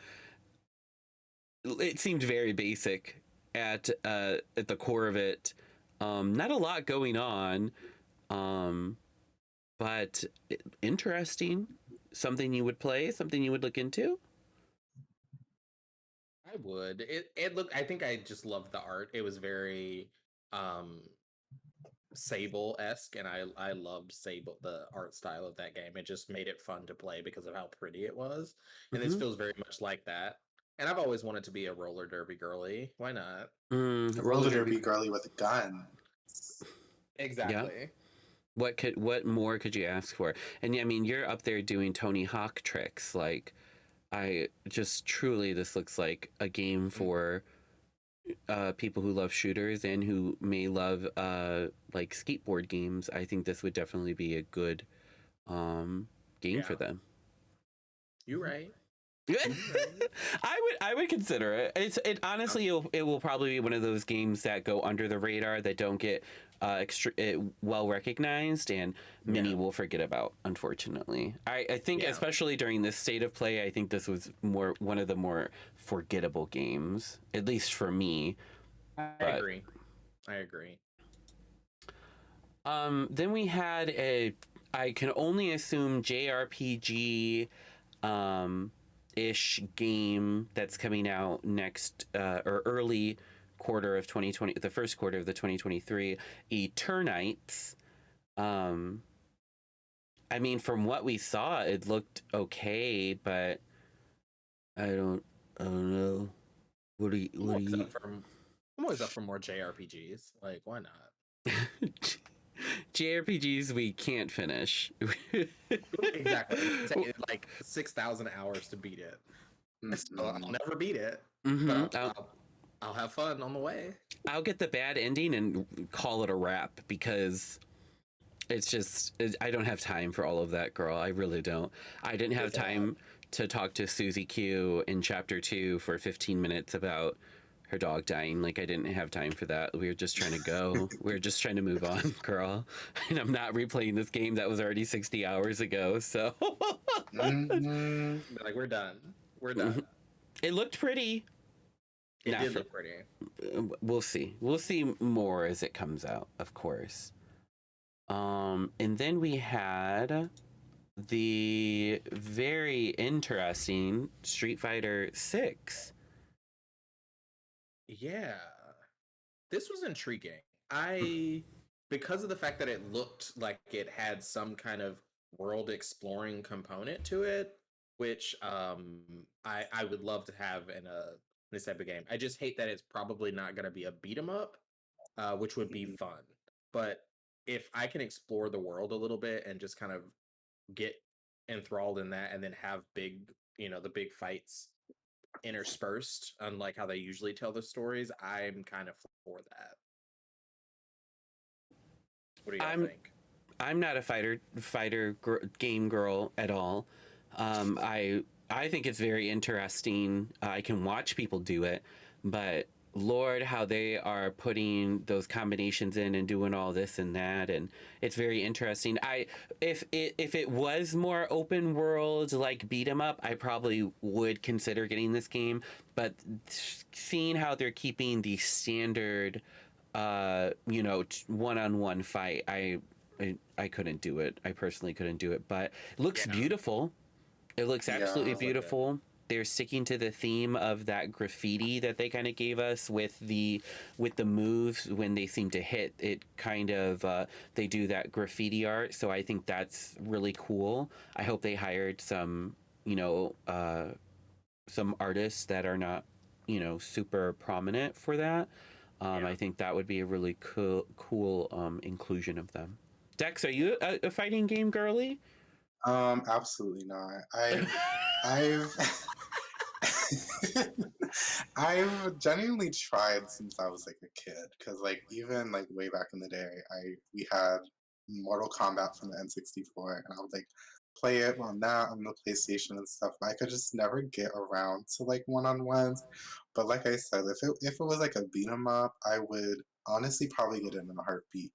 It seemed very basic at the core of it. Not a lot going on, but interesting. Something you would play. Something you would look into. I would. It looked. I think I just loved the art. It was very Sable-esque, and I loved Sable, the art style of that game. It just made it fun to play because of how pretty it was. And this feels very much like that. And I've always wanted to be a roller derby girly. Why not? Roller derby girly with a gun. Exactly. Yeah. What more could you ask for? And I mean, you're up there doing Tony Hawk tricks. Like, I just truly, this looks like a game for people who love shooters and who may love like skateboard games. I think this would definitely be a good game for them. You're right. I would consider it. It honestly it will probably be one of those games that go under the radar that don't get well recognized, and many will forget about. Unfortunately, I think especially during this state of play, I think this was one of the more forgettable games, at least for me. I agree. Then we had I can only assume JRPG ish game that's coming out next or early quarter of 2020, the first quarter of the 2023, Eternites. I mean, from what we saw, it looked okay, but I don't know. What do you? I'm always up for more JRPGs. Like, why not? JRPGs we can't finish. Exactly. It's like 6,000 hours to beat it. So I'll never beat it. But I'll have fun on the way. I'll get the bad ending and call it a wrap, because it's just I don't have time for all of that, girl. I really don't. I didn't have time to talk to Susie Q in chapter 2 for 15 minutes about her dog dying. Like, I didn't have time for that. We were just trying to go. We were just trying to move on, girl. And I'm not replaying this game that was already 60 hours ago. So like, we're done. We're done. It looked pretty. It did look pretty. We'll see. We'll see more as it comes out, of course. And then we had the very interesting Street Fighter 6. Yeah, this was intriguing. Because of the fact that it looked like it had some kind of world exploring component to it, which I would love to have in this type of game. I just hate that it's probably not going to be a beat 'em up, which would be fun. But if I can explore the world a little bit and just kind of get enthralled in that, and then have the big fights interspersed, unlike how they usually tell the stories, I'm kind of for that. What do you think? I'm not a fighter game girl at all. I think it's very interesting. I can watch people do it, but Lord, how they are putting those combinations in and doing all this and that, and it's very interesting. If it was more open world, like beat 'em up, I probably would consider getting this game. But seeing how they're keeping the standard, one-on-one fight, I couldn't do it. I personally couldn't do it. But it looks beautiful. It looks absolutely beautiful. They're sticking to the theme of that graffiti that they kind of gave us with the moves. When they seem to hit, it kind of they do that graffiti art. So I think that's really cool. I hope they hired some artists that are not super prominent for that. I think that would be a really cool inclusion of them. Dex, are you a fighting game girly? Absolutely not. I've genuinely tried since I was like a kid, because like even like way back in the day, we had Mortal Kombat from the N64, and I would like play it on the PlayStation and stuff. But I could just never get around to like one-on-ones. But like I said, if it was like a beat 'em up, I would honestly probably get it in a heartbeat,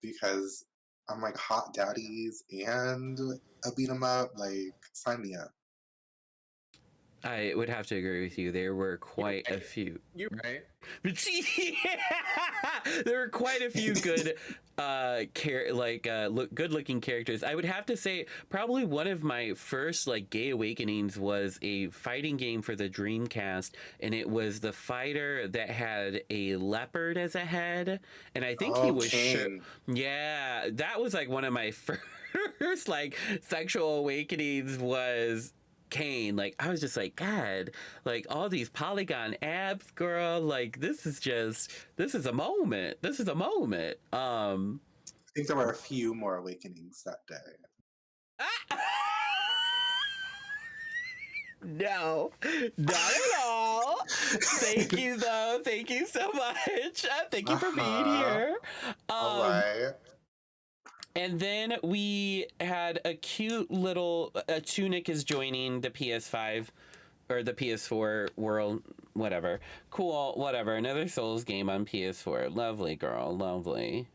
because I'm like hot daddies and a beat 'em up, like sign me up. I would have to agree with you. There were quite a few. You're right. There were quite a few good, good-looking characters. I would have to say probably one of my first gay awakenings was a fighting game for the Dreamcast, and it was the fighter that had a leopard as a head, and I think he was yeah, that was one of my first sexual awakenings was Kane. I was just God, all these polygon abs, girl, this is a moment. This is a moment. I think there were a few more awakenings that day. No, not at all. Thank you, though. Thank you so much. Thank you for being here. All right. And then we had a cute little Tunic is joining the PS5 or the PS4 world, whatever. Cool, whatever. Another Souls game on PS4. Lovely, girl, lovely.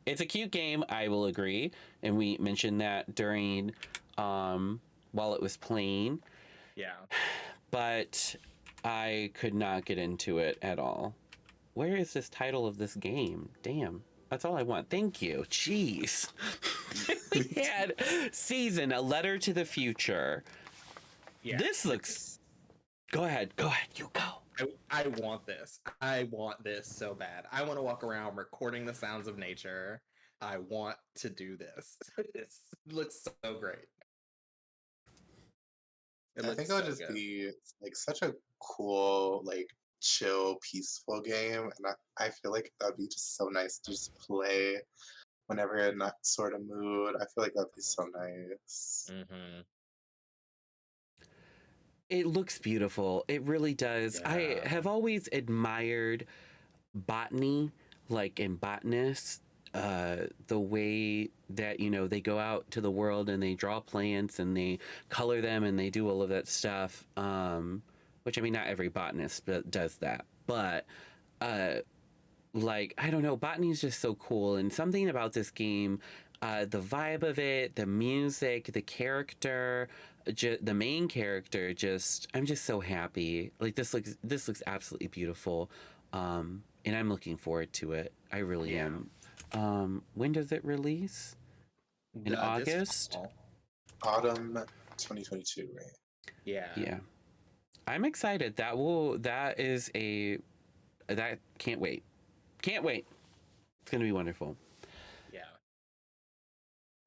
It's a cute game, I will agree, and we mentioned that during while it was playing. Yeah. But I could not get into it at all. Where is this title of this game? Damn. That's all I want. Thank you. Jeez. We had Season, A Letter to the Future. Yeah. This looks... Go ahead. You go. I want this. I want this so bad. I want to walk around recording the sounds of nature. I want to do this. It looks so great. I think it'll just be like such a cool, like chill, peaceful game, and I feel like that'd be just so nice to just play whenever you're in that sort of mood. I feel like that'd be so nice. Mm-hmm. It looks beautiful. It really does. Yeah. I have always admired botany, like in botanists, the way that, you know, they go out to the world and they draw plants and they color them and they do all of that stuff. Which, I mean, not every botanist does that. But, like, I don't know, botany is just so cool. And something about this game, the vibe of it, the music, the character, the main character, I'm just so happy. Like, this looks absolutely beautiful. And I'm looking forward to it. I really am. When does it release? In August? Autumn 2022, right? Yeah. Yeah. I'm excited. That can't wait. Can't wait. It's going to be wonderful. Yeah.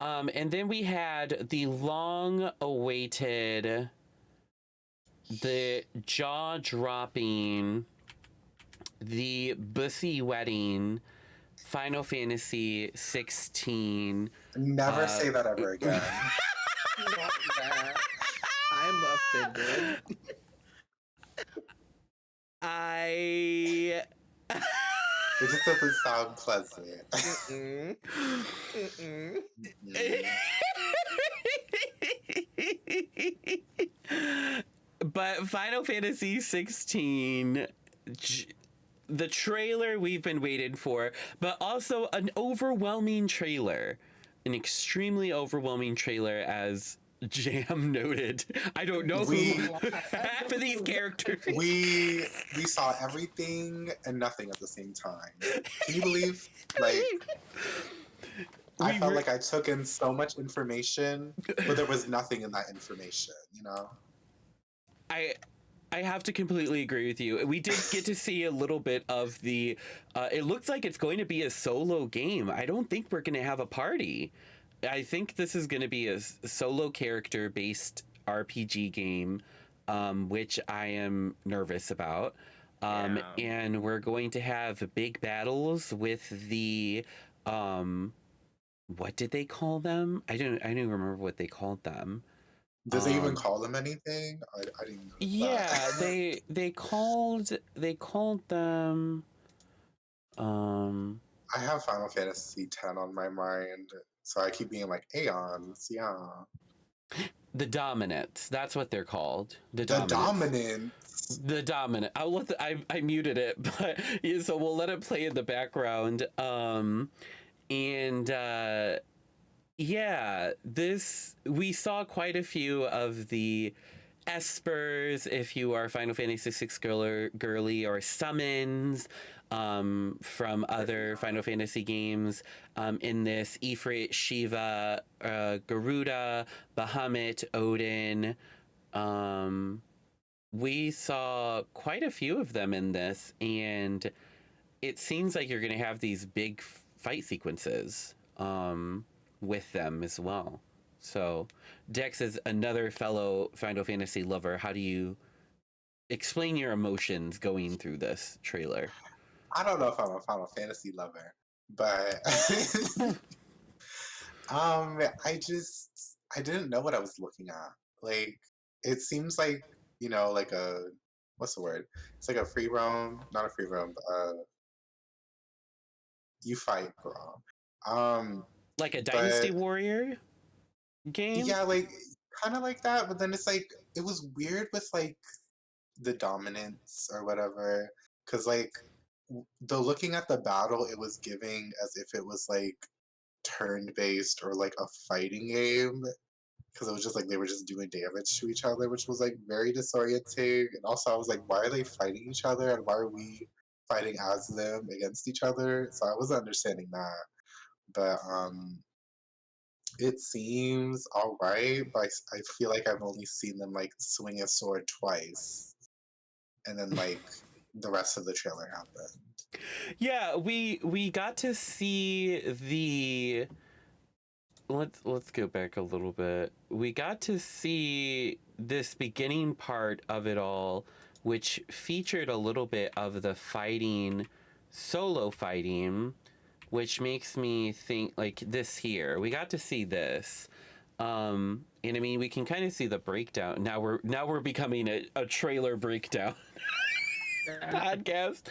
And then we had the long-awaited, the jaw-dropping, the bussy wedding, Final Fantasy 16. Never say that ever again. Not that. I'm offended. It just doesn't sound pleasant. But Final Fantasy 16, the trailer we've been waiting for, but also an overwhelming trailer. An extremely overwhelming trailer, as Jam noted. I don't know who half of these characters. We saw everything and nothing at the same time. Can you believe? Like, I felt like I took in so much information, but there was nothing in that information, you know? I have to completely agree with you. We did get to see a little bit of the... it looks like it's going to be a solo game. I don't think we're going to have a party. I think this is going to be a solo character-based RPG game, which I am nervous about. And we're going to have big battles with the... what did they call them? I don't remember what they called them. Does they even call them anything? I didn't know. Yeah, they called them. I have Final Fantasy X on my mind, so I keep being like Aeons. Yeah. The Dominants. That's what they're called. The Dominants. The Dominant. I muted it, but yeah, so we'll let it play in the background. Yeah, we saw quite a few of the espers, if you are Final Fantasy VI girly, or summons from other Final Fantasy games in this: Ifrit, Shiva, Garuda, Bahamut, Odin. We saw quite a few of them in this, and it seems like you're going to have these big fight sequences with them as well. So Dex is another fellow Final Fantasy lover. How do you explain your emotions going through this trailer? I don't know if I'm a Final Fantasy lover, but I didn't know what I was looking at. Like, it seems like, you know, like what's the word? It's like a free roam, not a free roam, but you fight, girl. Like a Dynasty Warrior game? Yeah, like kind of like that, but then it's like it was weird with like the dominance or whatever, because like though looking at the battle, it was giving as if it was like turn based or like a fighting game, because it was just like they were just doing damage to each other, which was like very disorienting. And also, I was like, why are they fighting each other, and why are we fighting as them against each other? So I wasn't understanding that, but it seems all right. But I feel like I've only seen them like swing a sword twice, and then like the rest of the trailer happened. Yeah, we got to see the let's go back a little bit. We got to see this beginning part of it all, which featured a little bit of the fighting, solo fighting, which makes me think like this here. We got to see this. And I mean, we can kind of see the breakdown. Now we're becoming a trailer breakdown podcast.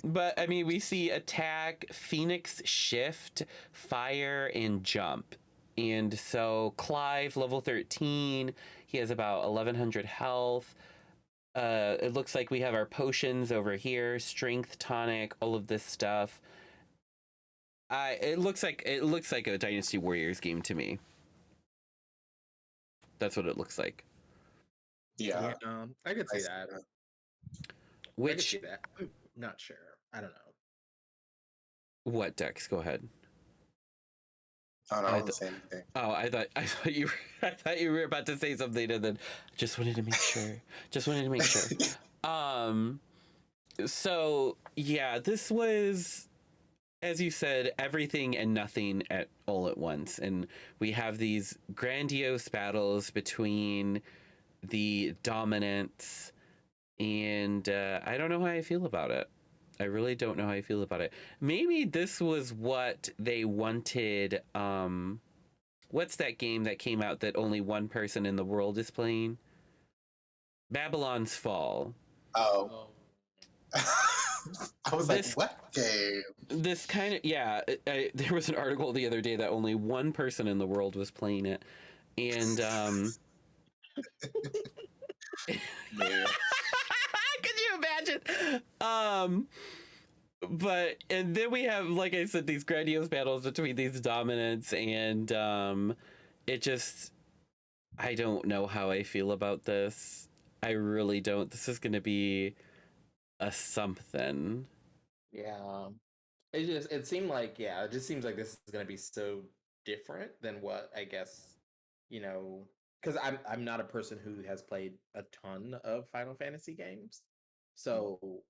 But I mean, we see attack, Phoenix shift, fire, and jump. And so Clive, level 13, he has about 1100 health. It looks like we have our potions over here, strength, tonic, all of this stuff. It looks like a Dynasty Warriors game to me. That's what it looks like. Yeah, I could see that. Which I could see that. I'm not sure. I don't know. What, Dex? Go ahead. Oh, no, I wasn't saying anything. Oh, I thought you were about to say something, and then just wanted to make sure. So yeah, this was, as you said, everything and nothing at all at once, and we have these grandiose battles between the dominants, and I don't know how I feel about it. I really don't know how I feel about it. Maybe this was what they wanted. What's that game that came out that only one person in the world is playing? Babylon's Fall. Oh. I was like, what game? This kind of, yeah. There was an article the other day that only one person in the world was playing it. And, Yeah. could you imagine? But and then we have, like I said, these grandiose battles between these dominants, and it just, I don't know how I feel about this. I really don't. This is gonna be a something. Yeah, it seemed like, it just seems like this is gonna be so different than what I guess, because I'm not a person who has played a ton of Final Fantasy games, so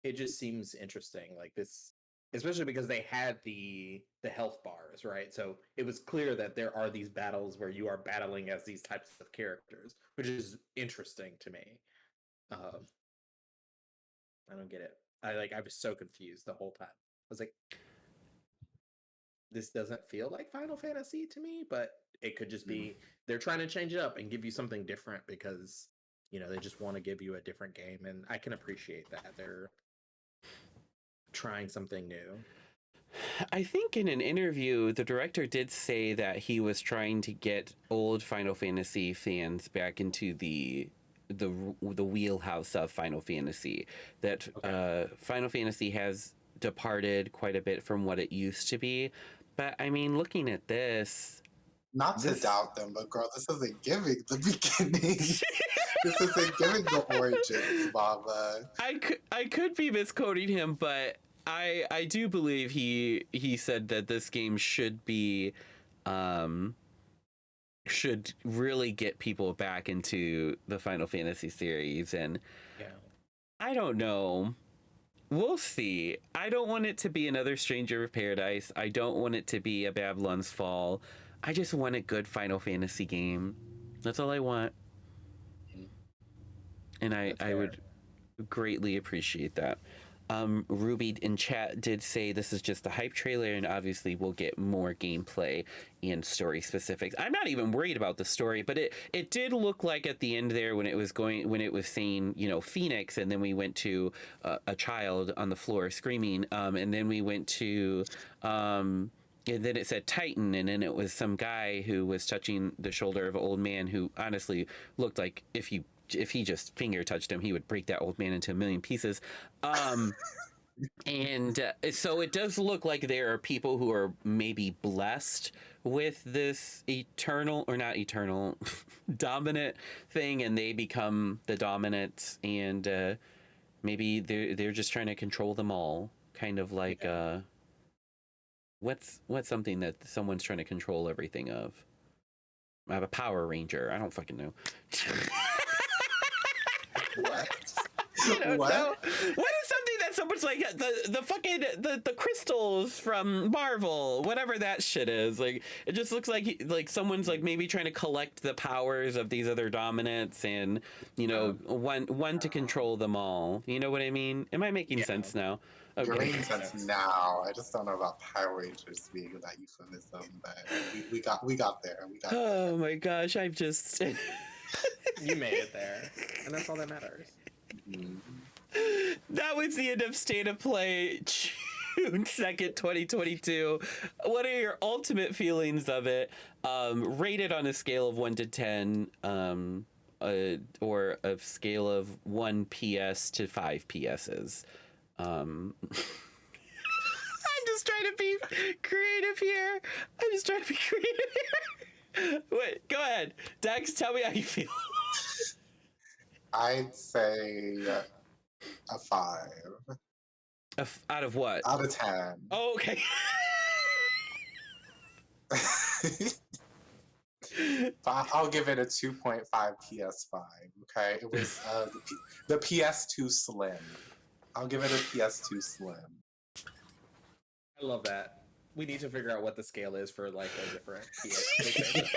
it just seems interesting, like this, especially because they had the health bars, right? So it was clear that there are these battles where you are battling as these types of characters, which is interesting to me. I don't get it. I was so confused the whole time. I was like, this doesn't feel like Final Fantasy to me, but it could just be they're trying to change it up and give you something different because they just want to give you a different game, and I can appreciate that they're trying something new. I think in an interview, the director did say that he was trying to get old Final Fantasy fans back into the wheelhouse of Final Fantasy. That Final Fantasy has departed quite a bit from what it used to be. But I mean, looking at this, not to doubt them, but girl, this isn't giving the beginning. This isn't giving the origins, Mama. I could be misquoting him, but I do believe he said that this game should be should really get people back into the Final Fantasy series, and I don't know. We'll see. I don't want it to be another Stranger of Paradise. I don't want it to be a Babylon's Fall. I just want a good Final Fantasy game. That's all I want. And I would greatly appreciate that. Ruby in chat did say this is just a hype trailer, and obviously we'll get more gameplay and story specifics. I'm not even worried about the story, but it did look like at the end there when it was saying Phoenix, and then we went to a child on the floor screaming, and then we went to and then it said Titan, and then it was some guy who was touching the shoulder of an old man who honestly looked like if he just finger touched him, he would break that old man into a million pieces. And so it does look like there are people who are maybe blessed with this eternal, or not eternal, dominant thing, and they become the dominant, and maybe they're just trying to control them all, kind of like what's something that someone's trying to control everything of? I have a Power Ranger. I don't fucking know. What? I don't What? know. What is something that someone's like the fucking the crystals from Marvel, whatever that shit is? Like, it just looks like someone's like maybe trying to collect the powers of these other dominants, and one to control them all. You know what I mean? Am I making sense now? Okay. You're making sense now. I just don't know about Power Rangers being that euphemism, but we got there. Oh my gosh, I've just You made it there, and that's all that matters. That was the end of State of Play June 2nd, 2022. What are your ultimate feelings of it? Rated on a scale of 1 to 10, or a scale of 1 PS to 5 PSs. I'm just trying to be creative here. Wait, go ahead. Dax, tell me how you feel. I'd say a 5. Out of what? Out of 10. Oh, okay. I'll give it a 2.5 PS5. Okay, it was the PS2 Slim. I'll give it a PS2 Slim. I love that. We need to figure out what the scale is for like a different PS2.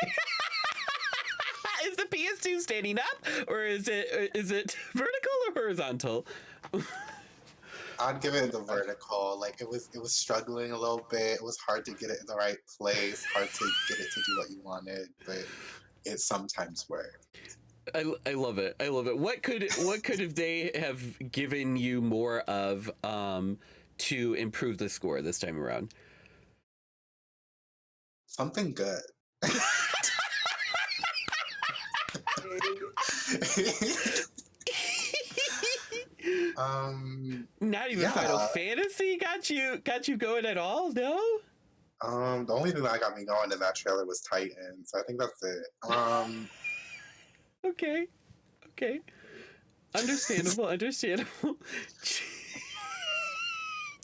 Is the PS2 standing up, or is it vertical or horizontal? I'd give it the vertical. Like it was struggling a little bit. It was hard to get it in the right place, hard to get it to do what you wanted, but it sometimes worked. I love it. I love it. What could have they have given you more of to improve the score this time around? Something good. Not even Final Fantasy got you going at all? No. The only thing that got me going in that trailer was Titan, so I think that's it. Okay. Understandable.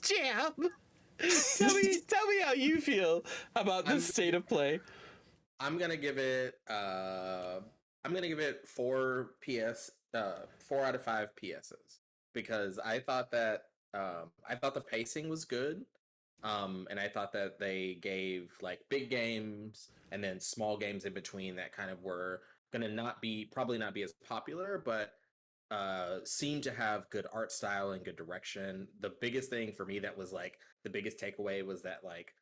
Jam. Tell me how you feel about this State of Play. I'm gonna give it 4 out of 5 PSs, because I thought that the pacing was good, and I thought that they gave like big games and then small games in between that kind of were gonna probably not be as popular, but seemed to have good art style and good direction. The biggest thing for me that was like the biggest takeaway was that like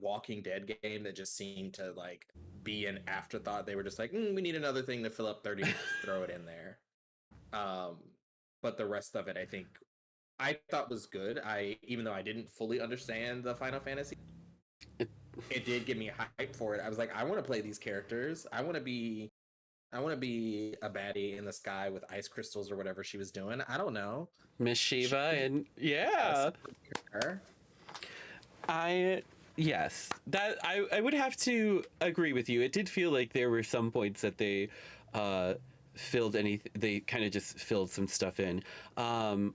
Walking Dead game that just seemed to like be an afterthought. They were just like, we need another thing to fill up 30 minutes, throw it in there. But the rest of it, I thought was good. Even though I didn't fully understand the Final Fantasy, it did give me hype for it. I was like, I want to play these characters. I want to be a baddie in the sky with ice crystals or whatever she was doing. I don't know. Miss Shiva, and yeah. Yes, that I would have to agree with you. It did feel like there were some points that they they kind of just filled some stuff in.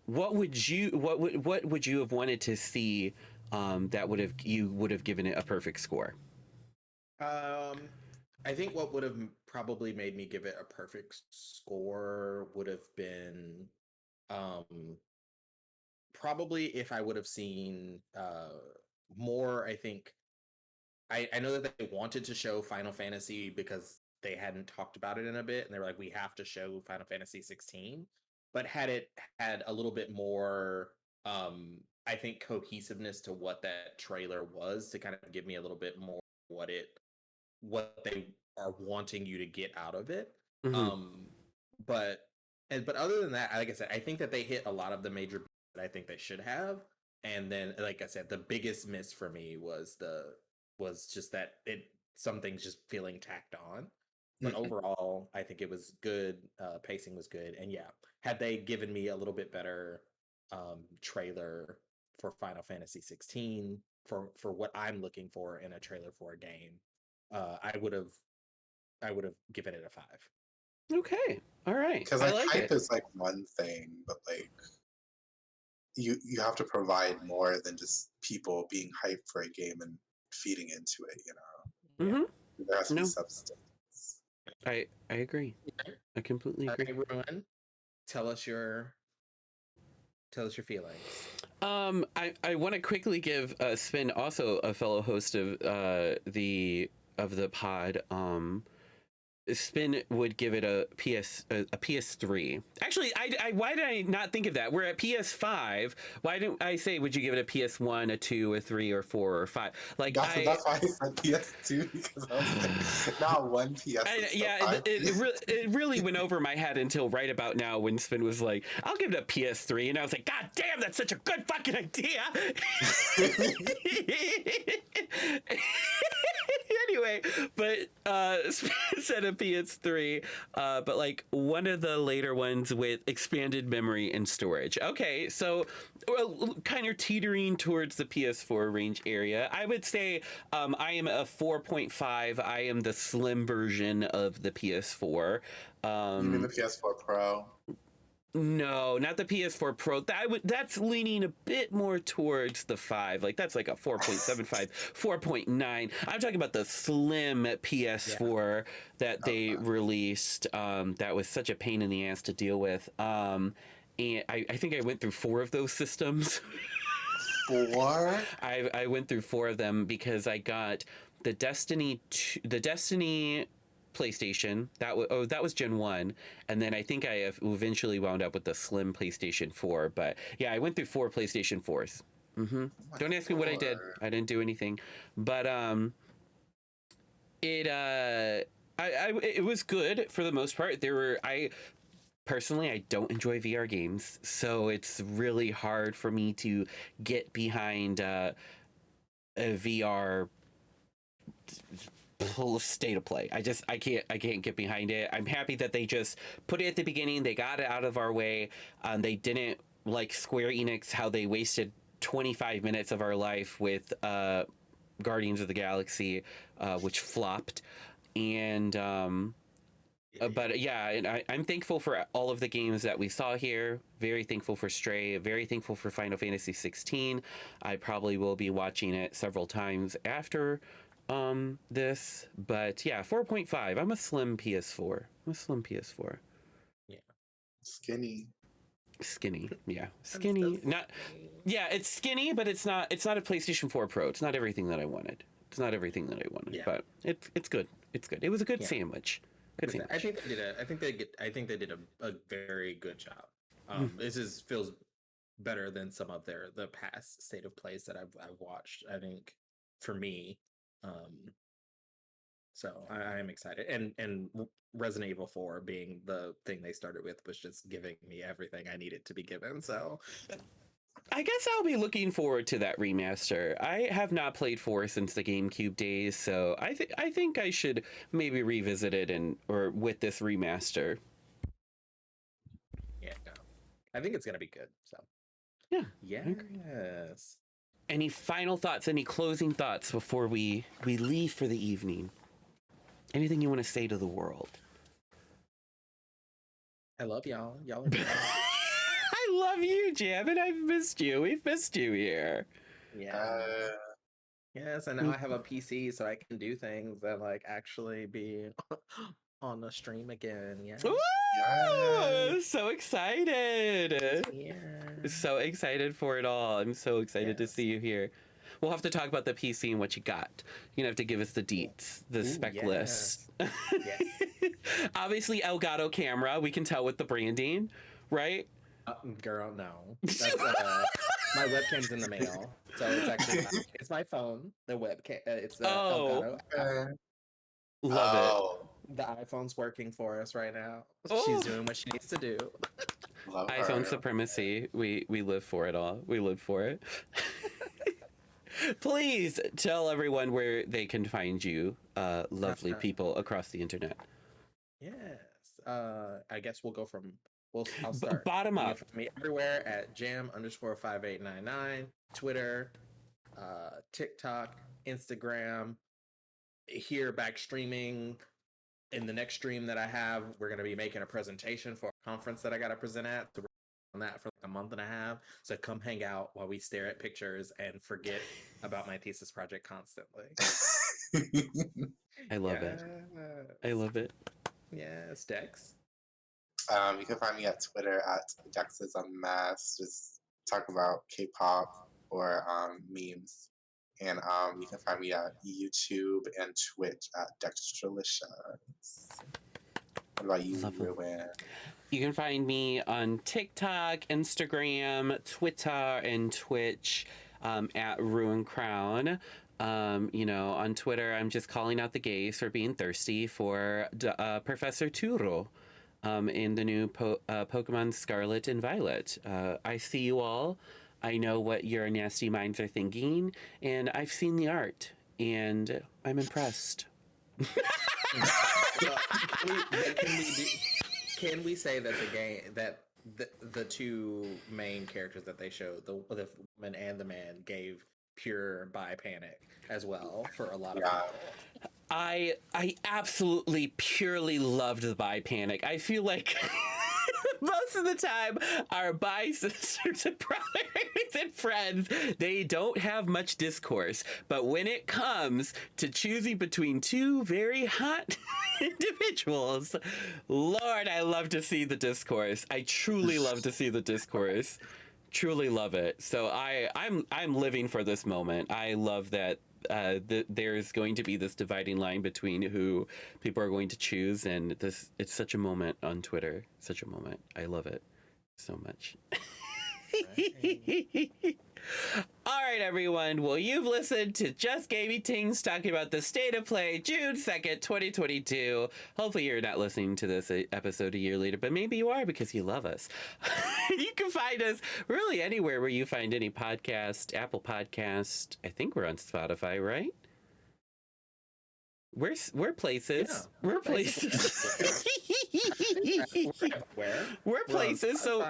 What would you have wanted to see that you would have given it a perfect score? I think what would have probably made me give it a perfect score would have been probably if I would have seen more. I think I know that they wanted to show Final Fantasy because they hadn't talked about it in a bit, and they were like, we have to show Final Fantasy 16, but had it had a little bit more I think cohesiveness to what that trailer was, to kind of give me a little bit more what they are wanting you to get out of it. But other than that, like I said, I think that they hit a lot of the major beats that I think they should have, And then, like I said, the biggest miss for me was just that some things just feeling tacked on. But overall, I think it was good. Pacing was good, and yeah, had they given me a little bit better trailer for Final Fantasy 16 for what I'm looking for in a trailer for a game, I would have given it a 5. Okay, all right. Because I like like hype it. is like one thing, but like you have to provide more than just people being hyped for a game and feeding into it. You know, there has to be No, substance. I agree. I completely agree. Ruin, tell us your feelings. I want to quickly give Spin, also a fellow host of the pod. Spin would give it a PS3. Actually, I why did I not think of that? We're at PS5. Why didn't I say, would you give it a PS1, a 2, a 3, or 4, or 5? Like that's why I said PS2, because I was like, not one PS. It really went over my head until right about now when Spin was like, I'll give it a PS3, and I was like, God damn, that's such a good fucking idea. Anyway, but Spin said a PS3, but like one of the later ones with expanded memory and storage. Okay, so kind of teetering towards the PS4 range area. I would say I am a 4.5. I am the slim version of the PS4. You mean the PS4 Pro? No, not the PS4 Pro. That's leaning a bit more towards the 5. Like that's like a 4.75, 4.9. I'm talking about the slim PS4 that they released. That was such a pain in the ass to deal with. And I think I went through 4 of those systems. 4? I went through 4 of them because I got the Destiny PlayStation. That was Gen 1, and then I think I have eventually wound up with the slim PlayStation 4. But yeah, I went through 4 PlayStation 4s. Don't ask me what I did. I didn't do anything, but it was good for the most part. Personally, I don't enjoy VR games, so it's really hard for me to get behind a VR state of play. I can't get behind it. I'm happy that they just put it at the beginning. They got it out of our way. They didn't like Square Enix, how they wasted 25 minutes of our life with Guardians of the Galaxy, which flopped. And but yeah, and I'm thankful for all of the games that we saw here. Very thankful for Stray. Very thankful for Final Fantasy 16. I probably will be watching it several times after this, but yeah, 4.5. I'm a slim PS4. Yeah. Skinny, yeah. Skinny. Not yeah, it's skinny, but it's not a PlayStation 4 Pro. It's not everything that I wanted. Yeah. But it's good. It was a good sandwich. Good sandwich. I think they did a very good job. This feels better than some of the past state of plays that I've watched. I think for me, so I am excited, and Resident Evil 4 being the thing they started with was just giving me everything I needed to be given. So I guess I'll be looking forward to that remaster. I have not played 4 since the GameCube days, so I think I should maybe revisit it or with this remaster. Yeah, no. I think it's gonna be good. So yeah, yes. Any final thoughts? Any closing thoughts before we leave for the evening? Anything you want to say to the world? I love y'all. Y'all are I love you, Jam, and I've missed you. We've missed you here. Yeah. Yes, and now I have a PC, so I can do things that like actually be on the stream again. Yeah. Ooh, so excited. Yeah. So excited for it all. I'm so excited to see you here. We'll have to talk about the PC and what you got. You're gonna have to give us the deets, the spec list. Yes. Obviously, Elgato camera. We can tell with the branding, right? Girl, no. That's, my webcam's in the mail, so it's actually it's my phone. The webcam. It's Elgato. Love it. The iPhone's working for us right now. She's doing what she needs to do. Love iPhone her. supremacy. We live for it all. We live for it. Please tell everyone where they can find you, lovely people across the internet. Yes. I guess we'll go from. I'll start. Bottom You can up. find me everywhere at jam_5899, Twitter, TikTok, Instagram. Here back streaming. In the next stream that I have, we're going to be making a presentation for a conference that I got to present at. So we're on that for like a month and a half. So come hang out while we stare at pictures and forget about my thesis project constantly. I love it. I love it. Yes, Dex. You can find me at Twitter at Dex is a mess. Just talk about K-pop or memes. And you can find me at YouTube and Twitch at Dextralicious. What about you, Ruin? You can find me on TikTok, Instagram, Twitter, and Twitch at Ruin Crown. On Twitter, I'm just calling out the gays for being thirsty for Professor Turo in the new Pokemon Scarlet and Violet. I see you all. I know what your nasty minds are thinking, and I've seen the art, and I'm impressed. Can we say that the game that the two main characters that they showed, the woman and the man, gave pure bi panic as well for a lot of people. I absolutely purely loved the bi panic. I feel like most of the time our bi sisters and brothers and friends, they don't have much discourse. But when it comes to choosing between two very hot individuals, Lord, I love to see the discourse. I truly love to see the discourse. Truly love it. So I'm living for this moment. I love that there's going to be this dividing line between who people are going to choose, and it's such a moment on Twitter. Such a moment. I love it so much. All right, everyone. Well, you've listened to Just Gamey Tingz talking about the state of play, June 2nd, 2022. Hopefully you're not listening to this episode a year later, but maybe you are because you love us. You can find us really anywhere where you find any podcast, Apple Podcast. I think we're on Spotify, right? We're places. Yeah, we're places. We're places. So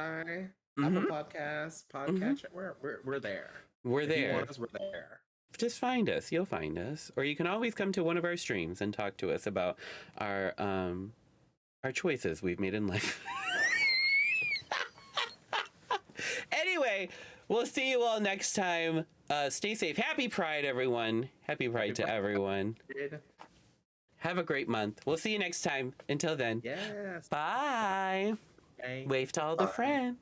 Apple Podcasts, Podcatcher, we're there. We're there. If you want us, we're there. Just find us. You'll find us. Or you can always come to one of our streams and talk to us about our choices we've made in life. Anyway, we'll see you all next time. Stay safe. Happy Pride, everyone. Happy Pride to everyone. Have a great month. We'll see you next time. Until then. Yes. Bye. Bye. Wave to all the friends.